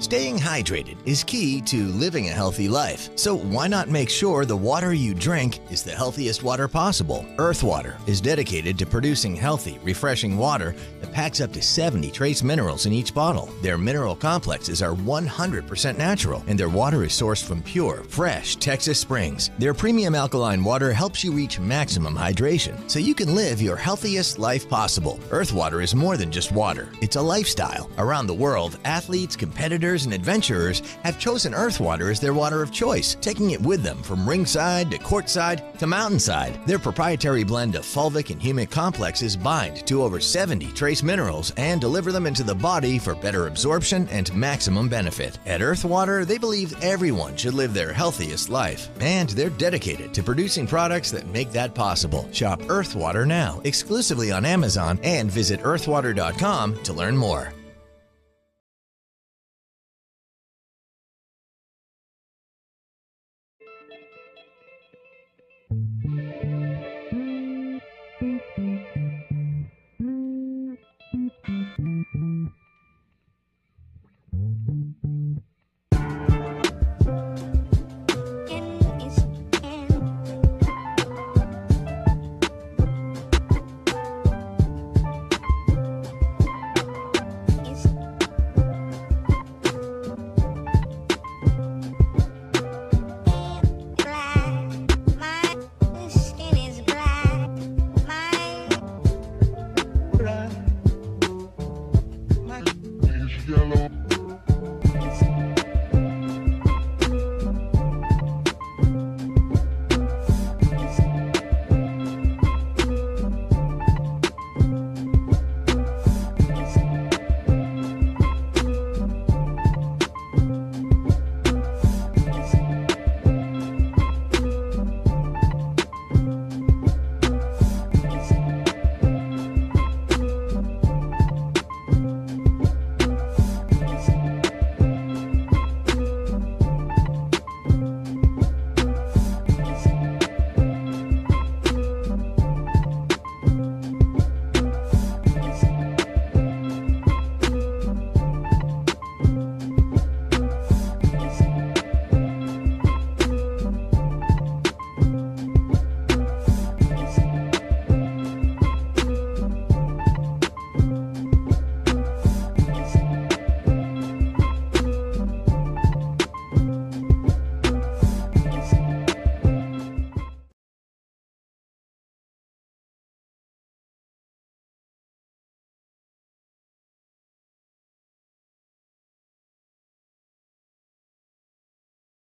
Staying hydrated is key to living a healthy life. So why not make sure the water you drink is the healthiest water possible? Earth Water is dedicated to producing healthy, refreshing water that packs up to 70 trace minerals in each bottle. Their mineral complexes are 100% natural, and their water is sourced from pure, fresh Texas springs. Their premium alkaline water helps you reach maximum hydration, so you can live your healthiest life possible. Earth Water is more than just water. It's a lifestyle. Around the world, athletes, competitors, and adventurers have chosen Earth Water as their water of choice, taking it with them from ringside to courtside to mountainside. Their proprietary blend of fulvic and humic complexes bind to over 70 trace minerals and deliver them into the body for better absorption and maximum benefit. At Earth Water, they believe everyone should live their healthiest life, and they're dedicated to producing products that make that possible. Shop Earth Water now, exclusively on Amazon, and visit earthwater.com to learn more.